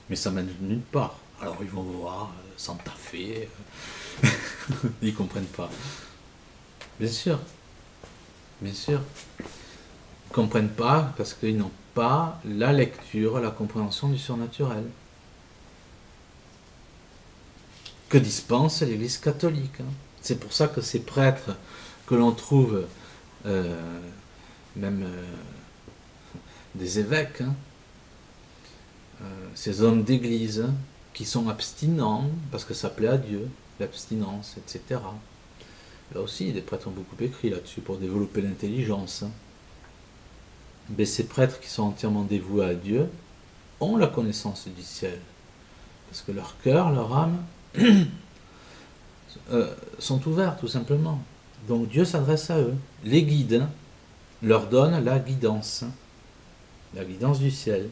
Mais ça mène nulle part. Alors ils vont voir, Santa Fe, ils ne comprennent pas. Bien sûr, bien sûr. Ils ne comprennent pas parce qu'ils n'ont pas la lecture, la compréhension du surnaturel que dispense l'Église catholique. C'est pour ça que ces prêtres que l'on trouve, même des évêques, ces hommes d'église qui sont abstinents, parce que ça plaît à Dieu, l'abstinence, etc. Là aussi, les prêtres ont beaucoup écrit là-dessus pour développer l'intelligence. Mais ces prêtres qui sont entièrement dévoués à Dieu ont la connaissance du ciel. Parce que leur cœur, leur âme sont ouverts, tout simplement. Donc Dieu s'adresse à eux, les guide, leur donne la guidance du ciel.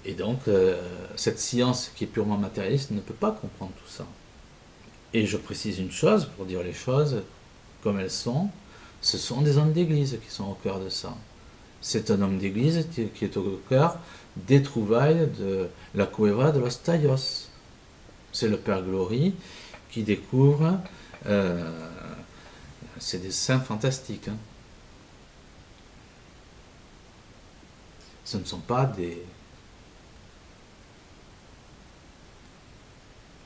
Et donc, cette science qui est purement matérialiste ne peut pas comprendre tout ça. Et je précise une chose, pour dire les choses comme elles sont, ce sont des hommes d'église qui sont au cœur de ça. C'est un homme d'église qui est au cœur des trouvailles de la Cueva de los Tallos. C'est le Père Glory qui découvre ces dessins fantastiques. Ce ne sont pas des...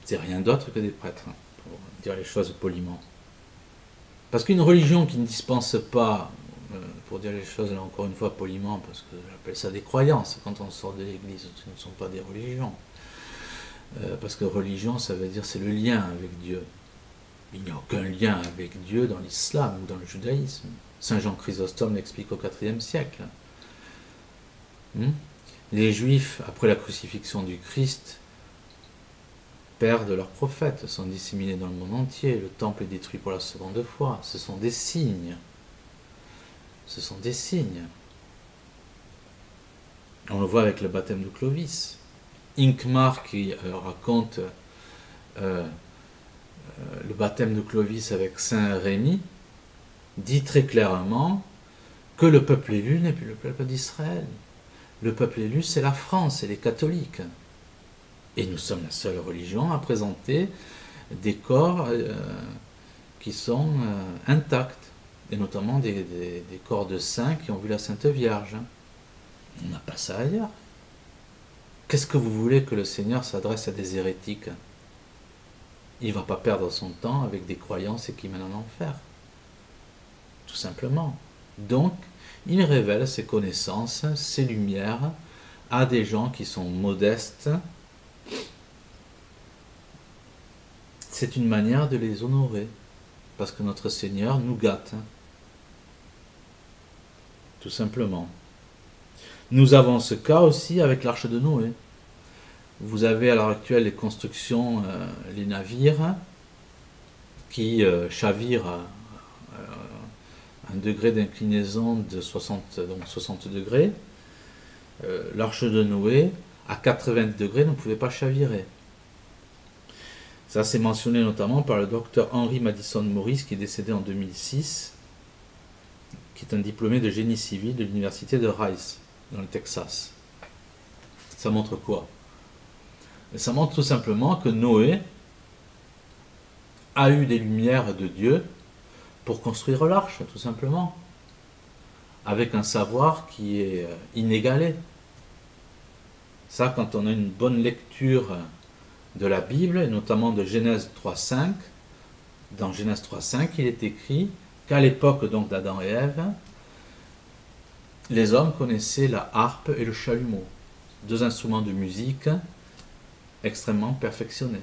C'est rien d'autre que des prêtres, pour dire les choses poliment. Parce qu'une religion qui ne dispense pas, pour dire les choses là encore une fois poliment, parce que j'appelle ça des croyances, quand on sort de l'église, ce ne sont pas des religions. Parce que religion, ça veut dire c'est le lien avec Dieu. Il n'y a aucun lien avec Dieu dans l'islam ou dans le judaïsme. Saint Jean Chrysostome l'explique au IVe siècle. Les Juifs, après la crucifixion du Christ, perdent leurs prophètes, sont disséminés dans le monde entier, le temple est détruit pour la seconde fois. Ce sont des signes. Ce sont des signes. On le voit avec le baptême de Clovis. Hincmar, qui raconte le baptême de Clovis avec saint Rémy, dit très clairement que le peuple élu n'est plus le peuple d'Israël. Le peuple élu, c'est la France, c'est les catholiques. Et nous sommes la seule religion à présenter des corps qui sont intacts, et notamment des corps de saints qui ont vu la Sainte Vierge. On n'a pas ça ailleurs. Qu'est-ce que vous voulez que le Seigneur s'adresse à des hérétiques? Il ne va pas perdre son temps avec des croyances qui mènent en enfer. Tout simplement. Donc, il révèle ses connaissances, ses lumières à des gens qui sont modestes. C'est une manière de les honorer, parce que notre Seigneur nous gâte. Tout simplement. Nous avons ce cas aussi avec l'arche de Noé. Vous avez à l'heure actuelle les constructions, les navires qui chavirent à un degré d'inclinaison de 60 degrés. L'arche de Noé, à 80 degrés, ne pouvait pas chavirer. Ça, c'est mentionné notamment par le docteur Henry Madison Morris, qui est décédé en 2006, qui est un diplômé de génie civil de l'université de Rice, dans le Texas. Ça montre quoi? Ça montre tout simplement que Noé a eu des lumières de Dieu pour construire l'arche, tout simplement, avec un savoir qui est inégalé. Ça, quand on a une bonne lecture de la Bible, et notamment de Genèse 3.5, dans Genèse 3.5, il est écrit qu'à l'époque donc d'Adam et Ève, les hommes connaissaient la harpe et le chalumeau, deux instruments de musique extrêmement perfectionné.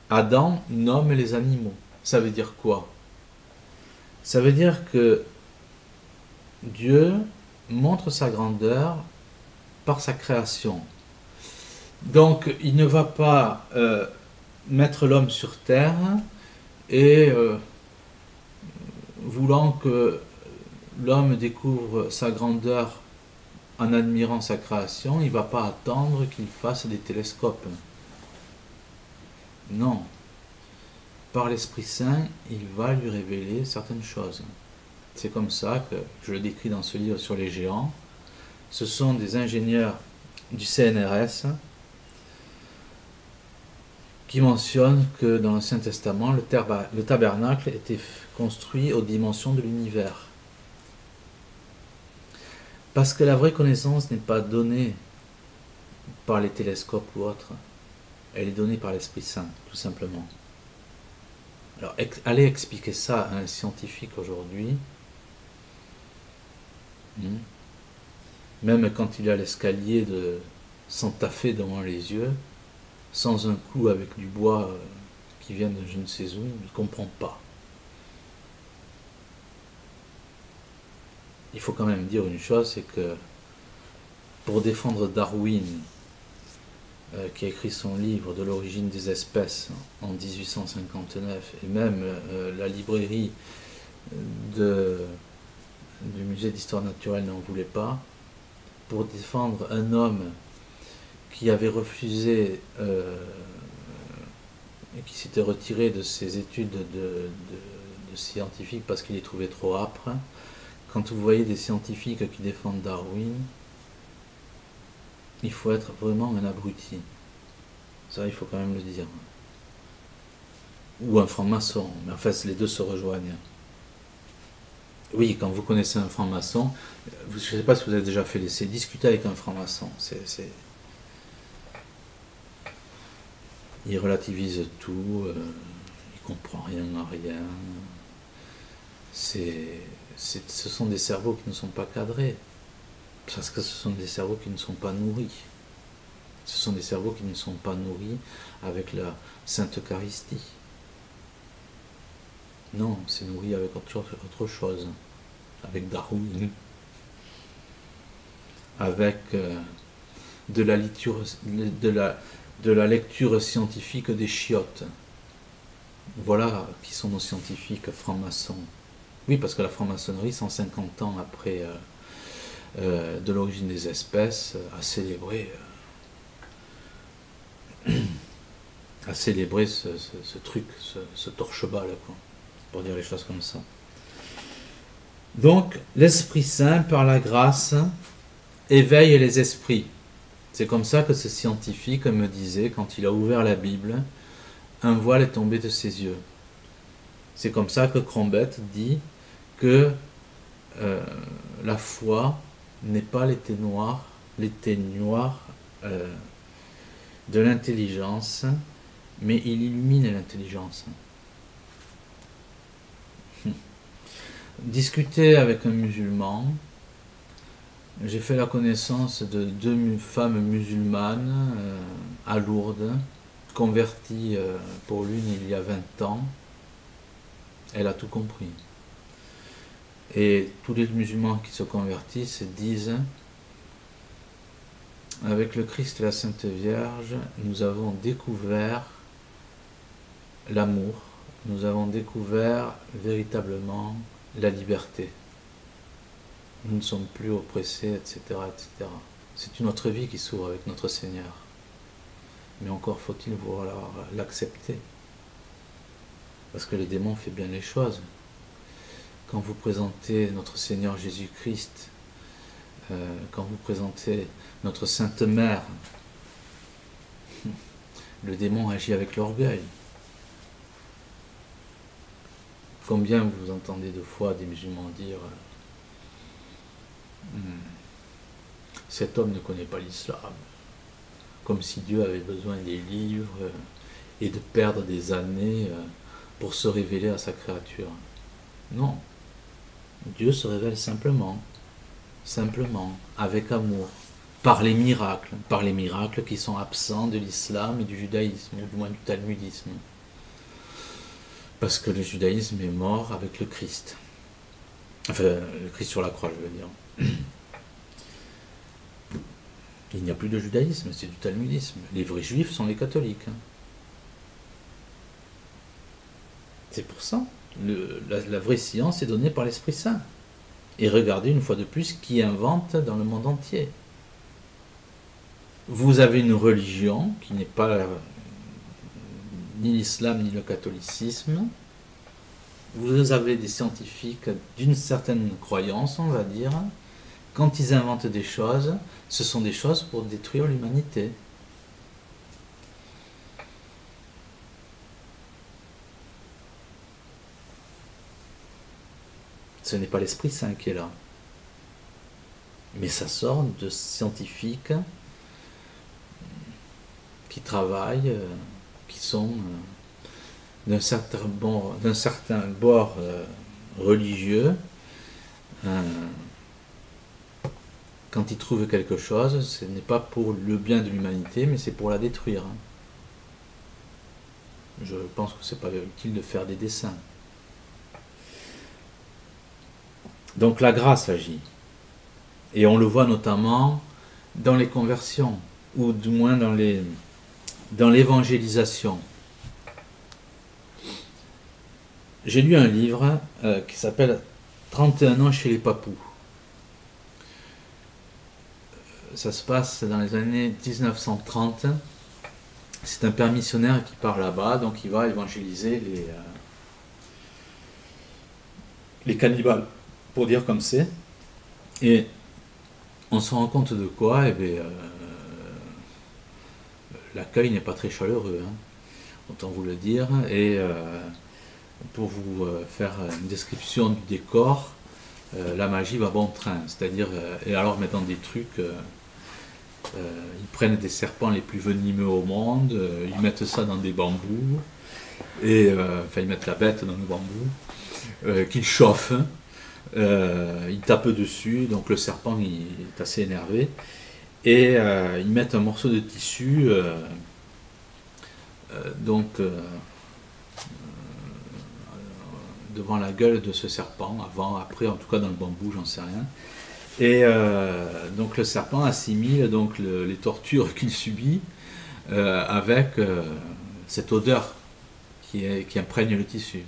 Adam nomme les animaux. Ça veut dire quoi? Ça veut dire que Dieu montre sa grandeur par sa création. Donc, il ne va pas mettre l'homme sur terre et voulant que l'homme découvre sa grandeur en admirant sa création, il ne va pas attendre qu'il fasse des télescopes. Non. Par l'Esprit Saint, il va lui révéler certaines choses. C'est comme ça que je le décris dans ce livre sur les géants. Ce sont des ingénieurs du CNRS qui mentionnent que dans l'Ancien Testament, le tabernacle était construit aux dimensions de l'univers. Parce que la vraie connaissance n'est pas donnée par les télescopes ou autres. Elle est donnée par l'Esprit Saint, tout simplement. Alors, allez expliquer ça à un scientifique aujourd'hui, même quand il a l'escalier de Santa Fe devant les yeux, sans un coup avec du bois qui vient de je ne sais où, il ne comprend pas. Il faut quand même dire une chose, c'est que pour défendre Darwin, qui a écrit son livre de l'origine des espèces en 1859, et même la librairie du musée d'histoire naturelle n'en voulait pas, pour défendre un homme qui avait refusé et qui s'était retiré de ses études de scientifique parce qu'il les trouvait trop âpres. Quand vous voyez des scientifiques qui défendent Darwin, il faut être vraiment un abruti. Ça, il faut quand même le dire. Ou un franc-maçon. Mais en fait, les deux se rejoignent. Oui, quand vous connaissez un franc-maçon, je ne sais pas si vous avez déjà fait l'essai, discuter avec un franc-maçon. Il relativise tout, il comprend rien à rien. Ce sont des cerveaux qui ne sont pas cadrés. Parce que ce sont des cerveaux qui ne sont pas nourris. Ce sont des cerveaux qui ne sont pas nourris avec la Sainte Eucharistie. Non, c'est nourri avec autre chose. Avec Darwin. Avec de la lecture scientifique des chiottes. Voilà qui sont nos scientifiques francs-maçons. Oui, parce que la franc-maçonnerie, 150 ans après de l'origine des espèces, a célébré ce truc, ce torche-bas, là, quoi, pour dire les choses comme ça. Donc, l'Esprit Saint, par la grâce, éveille les esprits. C'est comme ça que ce scientifique me disait, quand il a ouvert la Bible, un voile est tombé de ses yeux. C'est comme ça que Crombette dit que la foi n'est pas l'éteignoir de l'intelligence, mais il illumine l'intelligence. Discuter avec un musulman, j'ai fait la connaissance de deux femmes musulmanes à Lourdes, converties pour l'une il y a 20 ans. Elle a tout compris. Et tous les musulmans qui se convertissent disent: avec le Christ et la Sainte Vierge, nous avons découvert l'amour, nous avons découvert véritablement la liberté. Nous ne sommes plus oppressés, etc., etc. C'est une autre vie qui s'ouvre avec notre Seigneur. Mais encore faut-il vouloir l'accepter. Parce que le démon fait bien les choses. Quand vous présentez notre Seigneur Jésus-Christ, quand vous présentez notre Sainte Mère, le démon agit avec l'orgueil. Combien vous entendez de fois des musulmans dire cet homme ne connaît pas l'islam, comme si Dieu avait besoin des livres et de perdre des années pour se révéler à sa créature. Non, Dieu se révèle simplement, avec amour, par les miracles qui sont absents de l'islam et du judaïsme, ou du moins du talmudisme. Parce que le judaïsme est mort avec le Christ. Enfin, le Christ sur la croix, je veux dire. Il n'y a plus de judaïsme, c'est du talmudisme. Les vrais juifs sont les catholiques. C'est pour ça. La vraie science est donnée par l'Esprit Saint. Et regardez une fois de plus qui invente dans le monde entier. Vous avez une religion qui n'est pas ni l'islam ni le catholicisme. Vous avez des scientifiques d'une certaine croyance, on va dire. Quand ils inventent des choses, ce sont des choses pour détruire l'humanité. Ce n'est pas l'Esprit Saint qui est là. Mais ça sort de scientifiques qui travaillent, qui sont d'un certain bord religieux. Quand ils trouvent quelque chose, ce n'est pas pour le bien de l'humanité, mais c'est pour la détruire. Je pense que c'est pas utile de faire des dessins. Donc la grâce agit. Et on le voit notamment dans les conversions, ou du moins dans l'évangélisation. J'ai lu un livre qui s'appelle 31 ans chez les Papous. Ça se passe dans les années 1930. C'est un père missionnaire qui part là-bas, donc il va évangéliser les cannibales, pour dire comme c'est. Et on se rend compte de quoi? Eh bien, l'accueil n'est pas très chaleureux, hein, autant vous le dire. Et pour vous faire une description du décor, la magie va bon train. C'est-à-dire, et alors maintenant des trucs... ils prennent des serpents les plus venimeux au monde, ils mettent ça dans des bambous, et enfin ils mettent la bête dans le bambou, qu'ils chauffent, ils tapent dessus, donc le serpent il est assez énervé, et ils mettent un morceau de tissu, devant la gueule de ce serpent, avant, après, en tout cas dans le bambou, j'en sais rien. Et donc le serpent assimile donc les tortures qu'il subit avec cette odeur qui imprègne le tissu.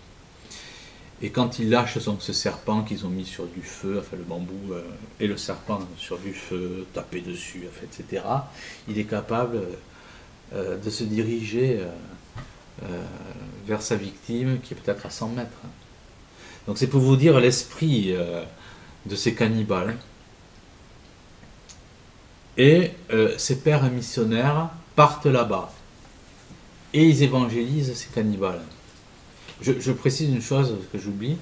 Et quand il lâche donc ce serpent qu'ils ont mis sur du feu, enfin le bambou et le serpent sur du feu, taper dessus, enfin, etc., il est capable de se diriger vers sa victime qui est peut-être à 100 mètres. Donc c'est pour vous dire l'esprit de ces cannibales. Et ces pères missionnaires partent là-bas et ils évangélisent ces cannibales. Je précise une chose que j'oublie,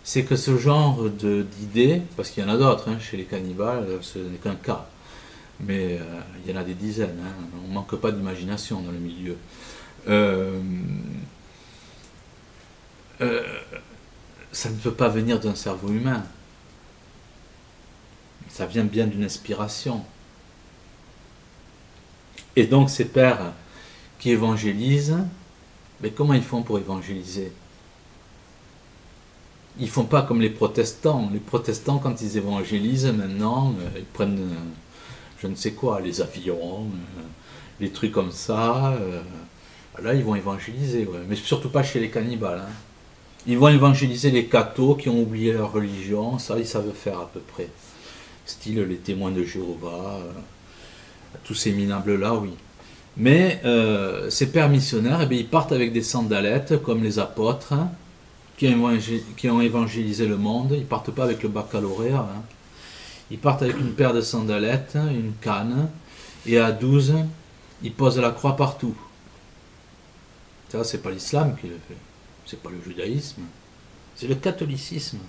c'est que ce genre d'idées, parce qu'il y en a d'autres hein, chez les cannibales, ce n'est qu'un cas, mais il y en a des dizaines, hein, on ne manque pas d'imagination dans le milieu. Ça ne peut pas venir d'un cerveau humain, ça vient bien d'une inspiration. Et donc ces pères qui évangélisent, mais comment ils font pour évangéliser? Ils ne font pas comme les protestants. Les protestants, quand ils évangélisent maintenant, ils prennent je ne sais quoi, les avions, les trucs comme ça. Là, ils vont évangéliser, ouais. Mais surtout pas chez les cannibales. Hein. Ils vont évangéliser les cathos qui ont oublié leur religion, ça ils savent faire à peu près. Style les témoins de Jéhovah, tous ces minables-là, oui. Mais ces pères missionnaires, eh bien, ils partent avec des sandalettes, comme les apôtres, hein, qui ont évangélisé le monde. Ils ne partent pas avec le baccalauréat. Hein. Ils partent avec une paire de sandalettes, une canne, et à 12, ils posent la croix partout. Ça, c'est pas l'islam qui le fait. C'est pas le judaïsme. C'est le catholicisme,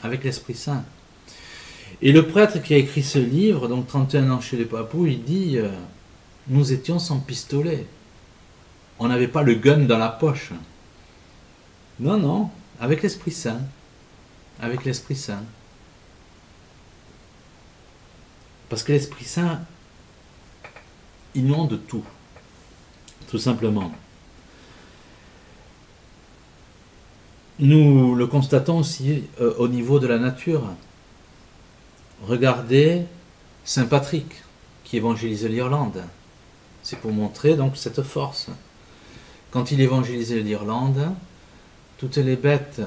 avec l'Esprit Saint. Et le prêtre qui a écrit ce livre, donc 31 ans chez les Papous, il dit nous étions sans pistolet. On n'avait pas le gun dans la poche. Non, non, avec l'Esprit Saint. Avec l'Esprit Saint. Parce que l'Esprit Saint inonde tout simplement. Nous le constatons aussi au niveau de la nature. Regardez Saint Patrick qui évangélisait l'Irlande. C'est pour montrer donc cette force. Quand il évangélisait l'Irlande, toutes les bêtes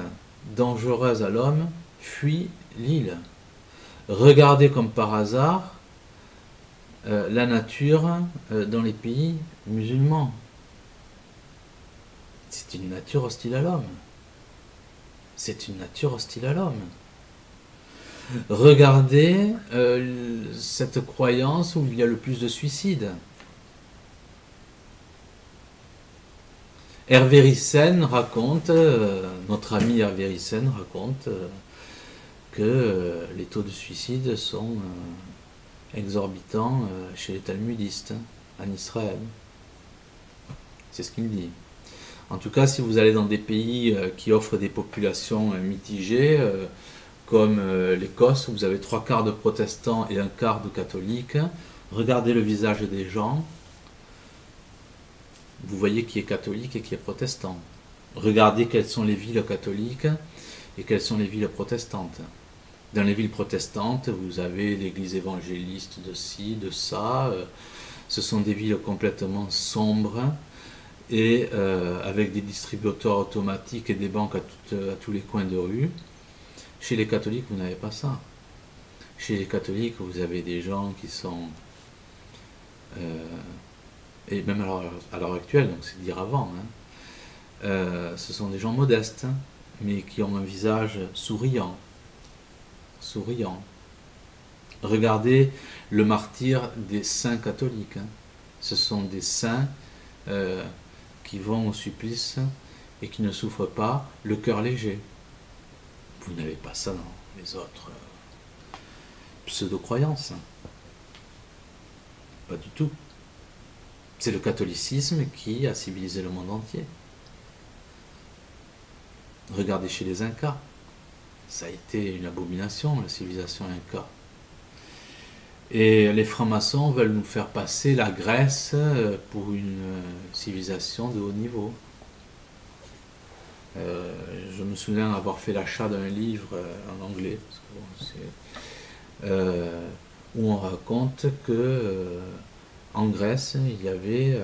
dangereuses à l'homme fuient l'île. Regardez comme par hasard la nature dans les pays musulmans. C'est une nature hostile à l'homme. C'est une nature hostile à l'homme. Regardez cette croyance où il y a le plus de suicides. Hervé Ryssen raconte, notre ami Hervé Ryssen raconte que les taux de suicide sont exorbitants chez les talmudistes en Israël. C'est ce qu'il dit. En tout cas, si vous allez dans des pays qui offrent des populations mitigées, comme l'Écosse, où vous avez 3/4 de protestants et 1/4 de catholiques, regardez le visage des gens, vous voyez qui est catholique et qui est protestant. Regardez quelles sont les villes catholiques et quelles sont les villes protestantes. Dans les villes protestantes, vous avez l'église évangéliste de ci, de ça. Ce sont des villes complètement sombres et avec des distributeurs automatiques et des banques à tous les coins de rue. Chez les catholiques, vous n'avez pas ça. Chez les catholiques, vous avez des gens qui sont... et même à l'heure actuelle, donc c'est dire avant, ce sont des gens modestes, mais qui ont un visage souriant. Souriant. Regardez le martyre des saints catholiques. Ce sont des saints qui vont au supplice et qui ne souffrent pas le cœur léger. Vous n'avez pas ça dans les autres pseudo-croyances. Pas du tout. C'est le catholicisme qui a civilisé le monde entier. Regardez chez les Incas. Ça a été une abomination, la civilisation Inca. Et les francs-maçons veulent nous faire passer la Grèce pour une civilisation de haut niveau. Je me souviens avoir fait l'achat d'un livre en anglais, parce que où on raconte que en Grèce, il y avait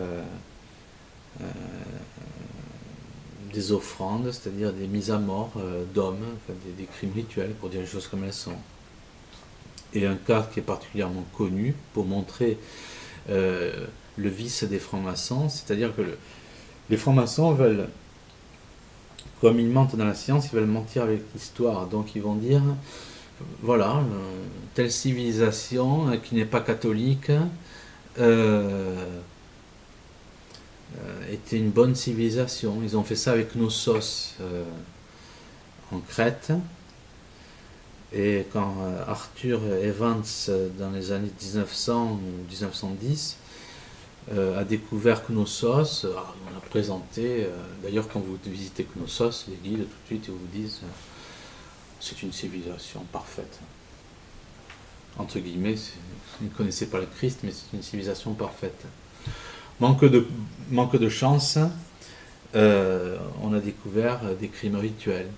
des offrandes, c'est-à-dire des mises à mort d'hommes, enfin, des crimes rituels, pour dire les choses comme elles sont. Et un cas qui est particulièrement connu pour montrer le vice des francs-maçons, c'est-à-dire que les francs-maçons veulent, comme ils mentent dans la science, ils veulent mentir avec l'histoire. Donc ils vont dire, voilà, telle civilisation qui n'est pas catholique était une bonne civilisation. Ils ont fait ça avec Knossos en Crète. Et quand Arthur Evans, dans les années 1900 ou 1910, a découvert Knossos, on a présenté, d'ailleurs quand vous visitez Knossos, les guides tout de suite ils vous disent c'est une civilisation parfaite. Entre guillemets, ils ne connaissaient pas le Christ, mais c'est une civilisation parfaite. Manque de chance, on a découvert des crimes rituels,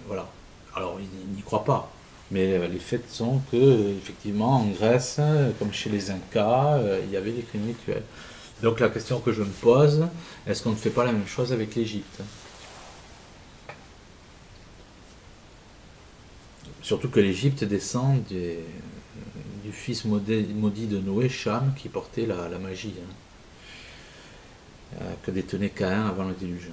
voilà. Alors ils n'y croient pas, mais les faits sont que effectivement en Grèce, comme chez les Incas, il y avait des crimes rituels. Donc la question que je me pose, est-ce qu'on ne fait pas la même chose avec l'Égypte? Surtout que l'Égypte descend du fils maudit de Noé, Cham, qui portait la magie, que détenait Caïn avant le déluge.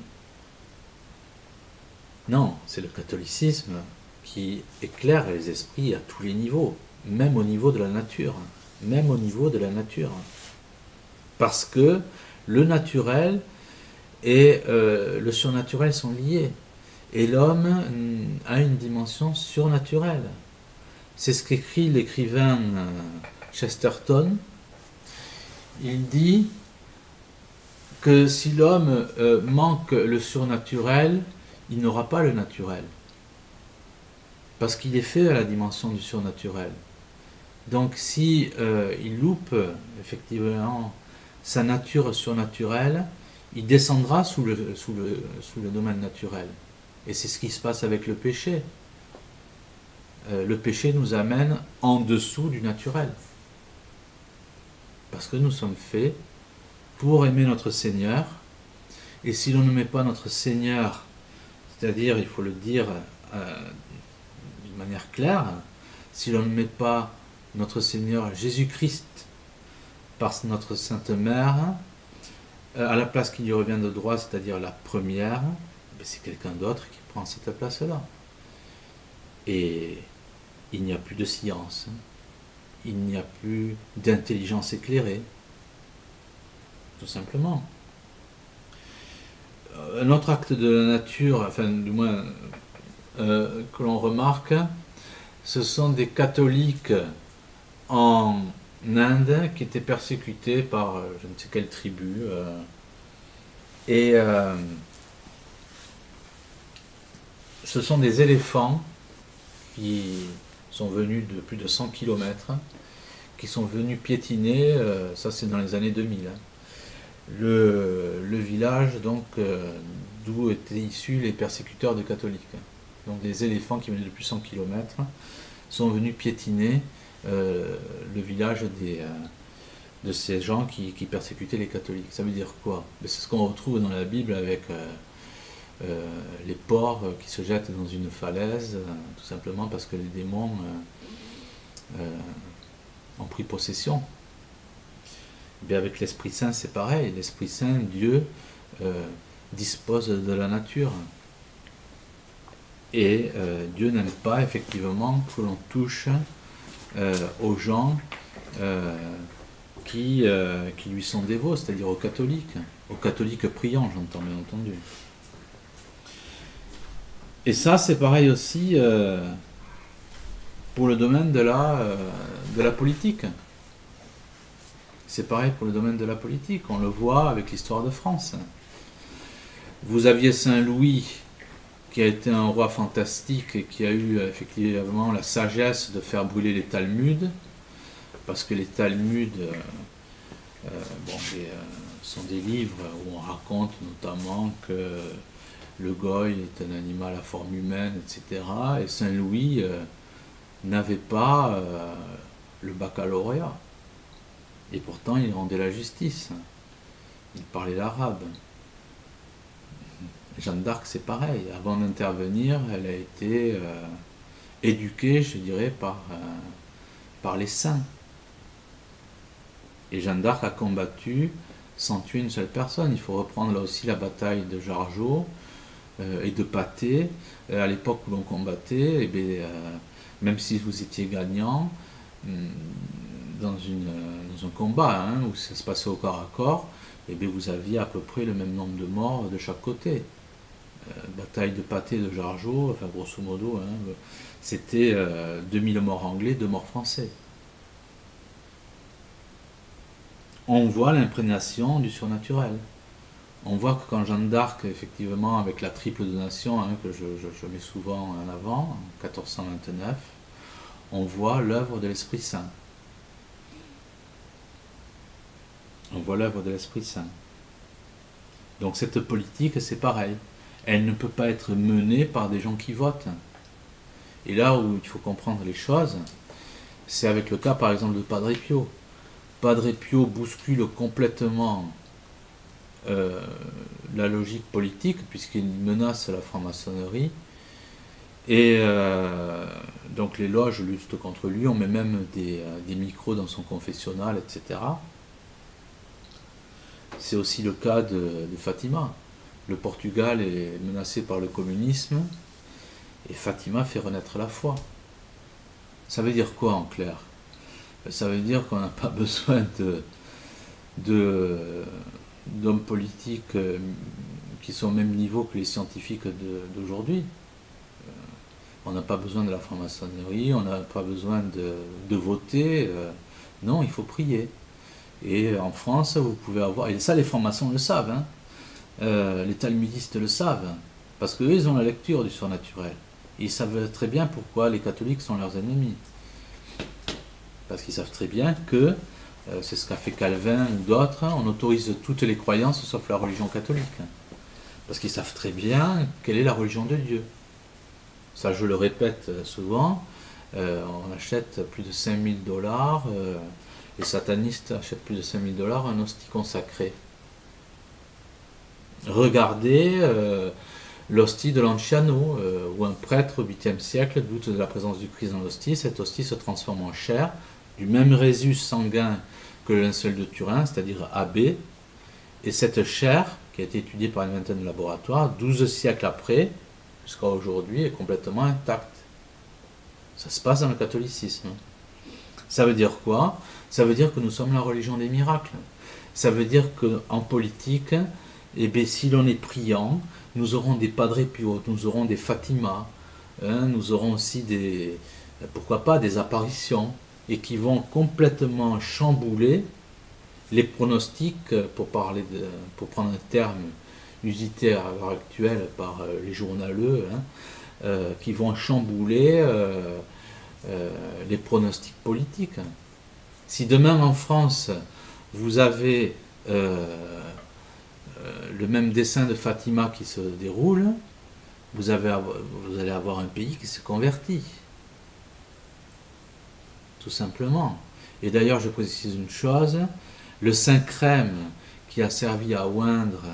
Non, c'est le catholicisme qui éclaire les esprits à tous les niveaux, même au niveau de la nature. Même au niveau de la nature. Parce que le naturel et le surnaturel sont liés. Et l'homme a une dimension surnaturelle. C'est ce qu'écrit l'écrivain Chesterton. Il dit que si l'homme manque le surnaturel, il n'aura pas le naturel. parce qu'il est fait à la dimension du surnaturel. Donc si il loupe effectivement sa nature surnaturelle, il descendra sous le domaine naturel. Et c'est ce qui se passe avec le péché. Le péché nous amène en dessous du naturel. Parce que nous sommes faits pour aimer notre Seigneur. Et si l'on ne met pas notre Seigneur, c'est-à-dire, il faut le dire d'une manière claire, si l'on ne met pas notre Seigneur Jésus-Christ par notre Sainte Mère, à la place qui lui revient de droit, c'est-à-dire la première, c'est quelqu'un d'autre qui prend cette place-là. Et il n'y a plus de science, il n'y a plus d'intelligence éclairée, tout simplement. Un autre acte de la nature, enfin du moins que l'on remarque, ce sont des catholiques en Inde qui étaient persécutés par je ne sais quelle tribu, et ce sont des éléphants qui sont venus de plus de 100 km, qui sont venus piétiner, ça c'est dans les années 2000, le village donc d'où étaient issus les persécuteurs des catholiques. Donc des éléphants qui venaient de plus de 100 km sont venus piétiner le village de ces gens qui persécutaient les catholiques. Ça veut dire quoi? C'est ce qu'on retrouve dans la Bible avec les porcs qui se jettent dans une falaise, tout simplement parce que les démons ont pris possession. Mais avec l'Esprit Saint, c'est pareil. L'Esprit Saint, Dieu, dispose de la nature. Et Dieu n'aime pas effectivement que l'on touche aux gens qui lui sont dévots, c'est-à-dire aux catholiques priants, j'entends bien entendu. Et ça, c'est pareil aussi pour le domaine de la politique. C'est pareil pour le domaine de la politique. On le voit avec l'histoire de France. Vous aviez Saint Louis, qui a été un roi fantastique et qui a eu effectivement la sagesse de faire brûler les Talmuds, parce que les Talmuds sont des livres où on raconte notamment que le goy est un animal à forme humaine, etc. Et Saint Louis n'avait pas le baccalauréat. Et pourtant, il rendait la justice. Il parlait l'arabe. Jeanne d'Arc, c'est pareil. Avant d'intervenir, elle a été éduquée, je dirais, par les saints. Et Jeanne d'Arc a combattu sans tuer une seule personne. Il faut reprendre là aussi la bataille de Jargeau et de Patay. À l'époque où l'on combattait, même si vous étiez gagnant, dans un combat où ça se passait au corps à corps, vous aviez à peu près le même nombre de morts de chaque côté. Bataille de Patay de Jargeau, enfin grosso modo, c'était 2000 morts anglais, 2 morts français. On voit l'imprégnation du surnaturel. On voit que quand Jeanne d'Arc, effectivement, avec la triple donation que je mets souvent en avant, en 1429, on voit l'œuvre de l'Esprit Saint. On voit l'œuvre de l'Esprit Saint. Donc cette politique, c'est pareil. Elle ne peut pas être menée par des gens qui votent. Et là où il faut comprendre les choses, c'est avec le cas par exemple de Padre Pio. Padre Pio bouscule complètement la logique politique, puisqu'il menace la franc-maçonnerie. Et donc les loges luttent contre lui, on met même des micros dans son confessionnal, etc. C'est aussi le cas de Fatima. Le Portugal est menacé par le communisme et Fatima fait renaître la foi. Ça veut dire quoi en clair? Ça veut dire qu'on n'a pas besoin d'hommes politiques qui sont au même niveau que les scientifiques d'aujourd'hui. On n'a pas besoin de la franc-maçonnerie, on n'a pas besoin de voter. Non, il faut prier. Et en France, vous pouvez avoir... Et ça, les francs-maçons le savent. Les talmudistes le savent. Parce qu'eux, ils ont la lecture du surnaturel. Ils savent très bien pourquoi les catholiques sont leurs ennemis. Parce qu'ils savent très bien que, c'est ce qu'a fait Calvin ou d'autres, on autorise toutes les croyances sauf la religion catholique. Parce qu'ils savent très bien quelle est la religion de Dieu. Ça, je le répète souvent, on achète plus de 5000 $, les satanistes achètent plus de 5000 $ un hostie consacré. Regardez l'hostie de Lanciano, où un prêtre au 8e siècle doute de la présence du Christ dans l'hostie. Cette hostie se transforme en chair, du même résus sanguin que le linceul de Turin, c'est-à-dire AB, et cette chair, qui a été étudiée par une vingtaine de laboratoires, 12 siècles après, jusqu'à aujourd'hui, est complètement intacte. Ça se passe dans le catholicisme. Ça veut dire quoi? Ça veut dire que nous sommes la religion des miracles. Ça veut dire qu'en politique, eh bien, si l'on est priant, nous aurons des Padre Pio, nous aurons des Fatima, nous aurons aussi des, pourquoi pas, des apparitions, et qui vont complètement chambouler les pronostics, pour prendre un terme usité à l'heure actuelle par les journaleux, qui vont chambouler les pronostics politiques. Si demain en France, vous avez le même dessin de Fatima qui se déroule, vous allez avoir un pays qui se convertit. Tout simplement. Et d'ailleurs, je précise une chose, le Saint-Crème qui a servi à oindre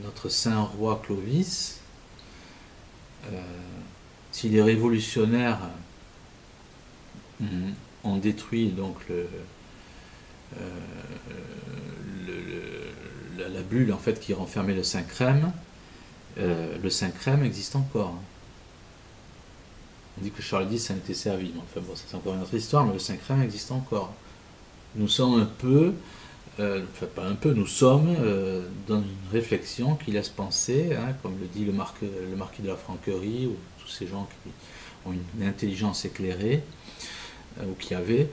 notre saint roi Clovis, si les révolutionnaires ont détruit donc la bulle en fait qui renfermait le Saint-Crème existe encore. On dit que Charles X a été servi, mais enfin bon, ça c'est encore une autre histoire, mais le Saint-Crème existe encore. Nous sommes un peu, enfin pas un peu, nous sommes dans une réflexion qui laisse penser, comme le dit le marquis de la Franquerie, ou tous ces gens qui ont une intelligence éclairée, ou qui avaient,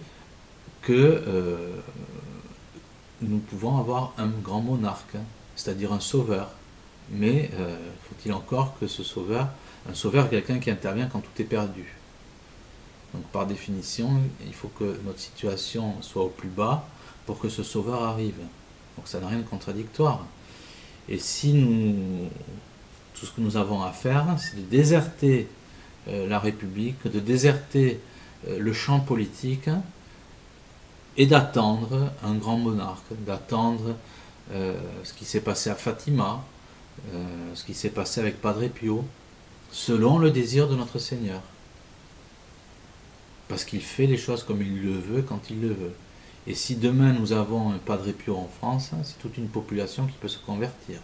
que nous pouvons avoir un grand monarque, c'est-à-dire un sauveur. Mais faut-il encore que ce sauveur, un sauveur est quelqu'un qui intervient quand tout est perdu. Donc par définition, il faut que notre situation soit au plus bas pour que ce sauveur arrive. Donc ça n'a rien de contradictoire. Et si tout ce que nous avons à faire, c'est de déserter la République, de déserter le champ politique et d'attendre un grand monarque, d'attendre ce qui s'est passé à Fatima, ce qui s'est passé avec Padre Pio, selon le désir de notre Seigneur. Parce qu'il fait les choses comme il le veut, quand il le veut. Et si demain nous avons un Padre Pio en France, c'est toute une population qui peut se convertir.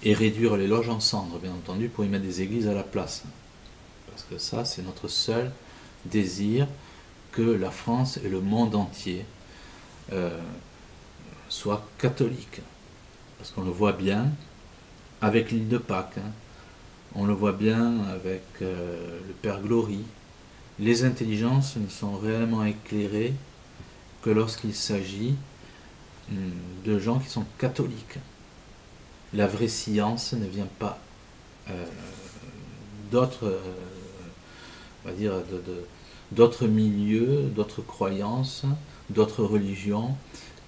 Et réduire les loges en cendres, bien entendu, pour y mettre des églises à la place. Parce que ça, c'est notre seul désir, que la France et le monde entier soient catholiques. Parce qu'on le voit bien avec l'île de Pâques, on le voit bien avec le Père Glory. Les intelligences ne sont réellement éclairées que lorsqu'il s'agit de gens qui sont catholiques. La vraie science ne vient pas d'autres, on va dire, d'autres milieux, d'autres croyances, d'autres religions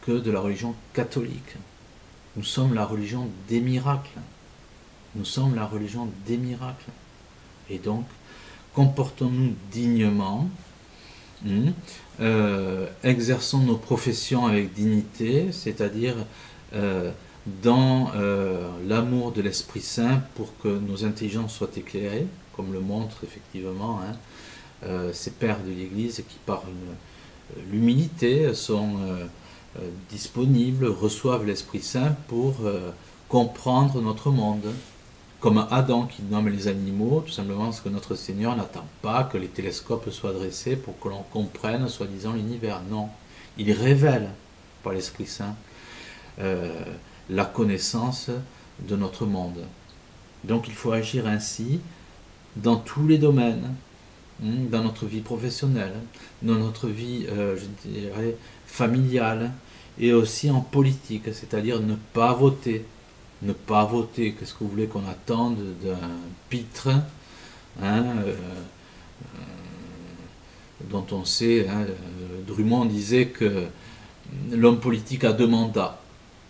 que de la religion catholique. Nous sommes la religion des miracles. Nous sommes la religion des miracles. Et donc, comportons-nous dignement, exerçons nos professions avec dignité, c'est-à-dire dans l'amour de l'Esprit Saint pour que nos intelligences soient éclairées, comme le montrent effectivement ces pères de l'Église qui, par l'humilité, sont disponibles, reçoivent l'Esprit Saint pour comprendre notre monde. Comme Adam qui nomme les animaux, tout simplement parce que notre Seigneur n'attend pas que les télescopes soient dressés pour que l'on comprenne, soi-disant, l'univers. Non, il révèle par l'Esprit Saint la connaissance de notre monde. Donc il faut agir ainsi dans tous les domaines, dans notre vie professionnelle, dans notre vie, je dirais, familiale, et aussi en politique, c'est-à-dire ne pas voter ne pas voter. Qu'est-ce que vous voulez qu'on attende d'un pitre, hein, dont on sait, hein, Drummond disait que l'homme politique a deux mandats.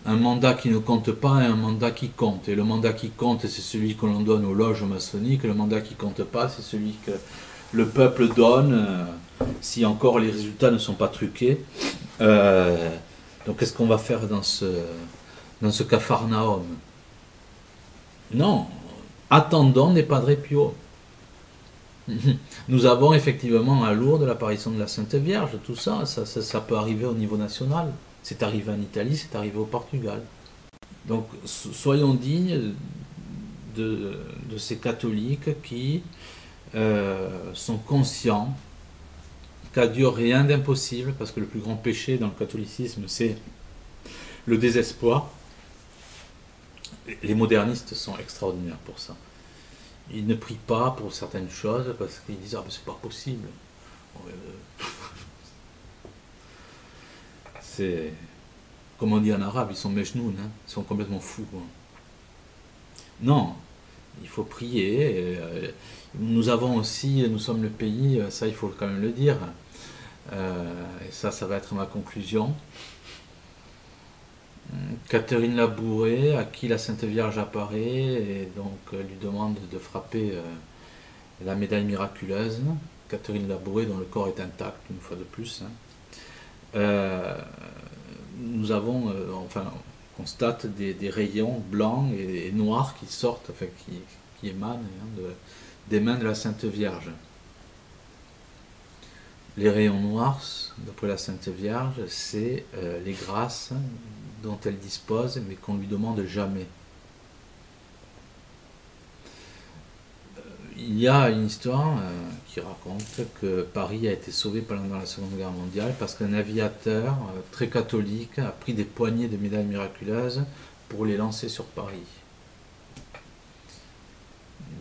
Un mandat qui ne compte pas et un mandat qui compte. Et le mandat qui compte, c'est celui que l'on donne aux loges maçonniques. Le mandat qui compte pas, c'est celui que le peuple donne, si encore les résultats ne sont pas truqués. Donc qu'est-ce qu'on va faire dans ce capharnaüm? Non, attendons des Padre Pio. Nous avons effectivement à Lourdes l'apparition de la Sainte Vierge, tout ça, ça peut arriver au niveau national. C'est arrivé en Italie, c'est arrivé au Portugal. Donc soyons dignes de ces catholiques qui sont conscients qu'à Dieu rien d'impossible, parce que le plus grand péché dans le catholicisme, c'est le désespoir. Les modernistes sont extraordinaires pour ça. Ils ne prient pas pour certaines choses parce qu'ils disent « Ah ben c'est pas possible ». C'est, comme on dit en arabe, ils sont mejnoun, hein, ils sont complètement fous, quoi. Non, il faut prier. Nous avons aussi, nous sommes le pays, ça il faut quand même le dire, et ça va être ma conclusion. Catherine Labouré, à qui la Sainte Vierge apparaît, et donc lui demande de frapper la médaille miraculeuse. Catherine Labouré, dont le corps est intact, une fois de plus. Nous avons, enfin, on constate des rayons blancs et noirs qui sortent, enfin, qui émanent des mains de la Sainte Vierge. Les rayons noirs, d'après la Sainte Vierge, c'est les grâces dont elle dispose, mais qu'on ne lui demande jamais. Il y a une histoire qui raconte que Paris a été sauvé pendant la Seconde Guerre mondiale parce qu'un aviateur très catholique a pris des poignées de médailles miraculeuses pour les lancer sur Paris.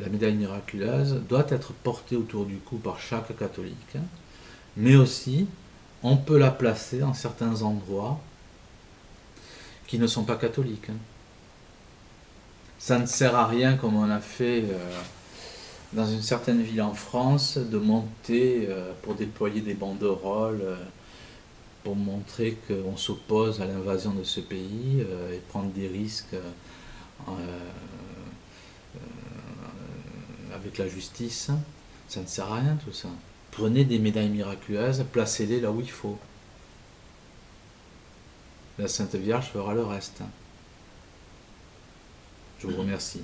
La médaille miraculeuse doit être portée autour du cou par chaque catholique, mais aussi on peut la placer dans certains endroits qui ne sont pas catholiques. Ça ne sert à rien, comme on a fait dans une certaine ville en France, de monter pour déployer des banderoles, pour montrer qu'on s'oppose à l'invasion de ce pays et prendre des risques avec la justice. Ça ne sert à rien tout ça. Prenez des médailles miraculeuses, placez-les là où il faut. La Sainte Vierge fera le reste. Je vous remercie.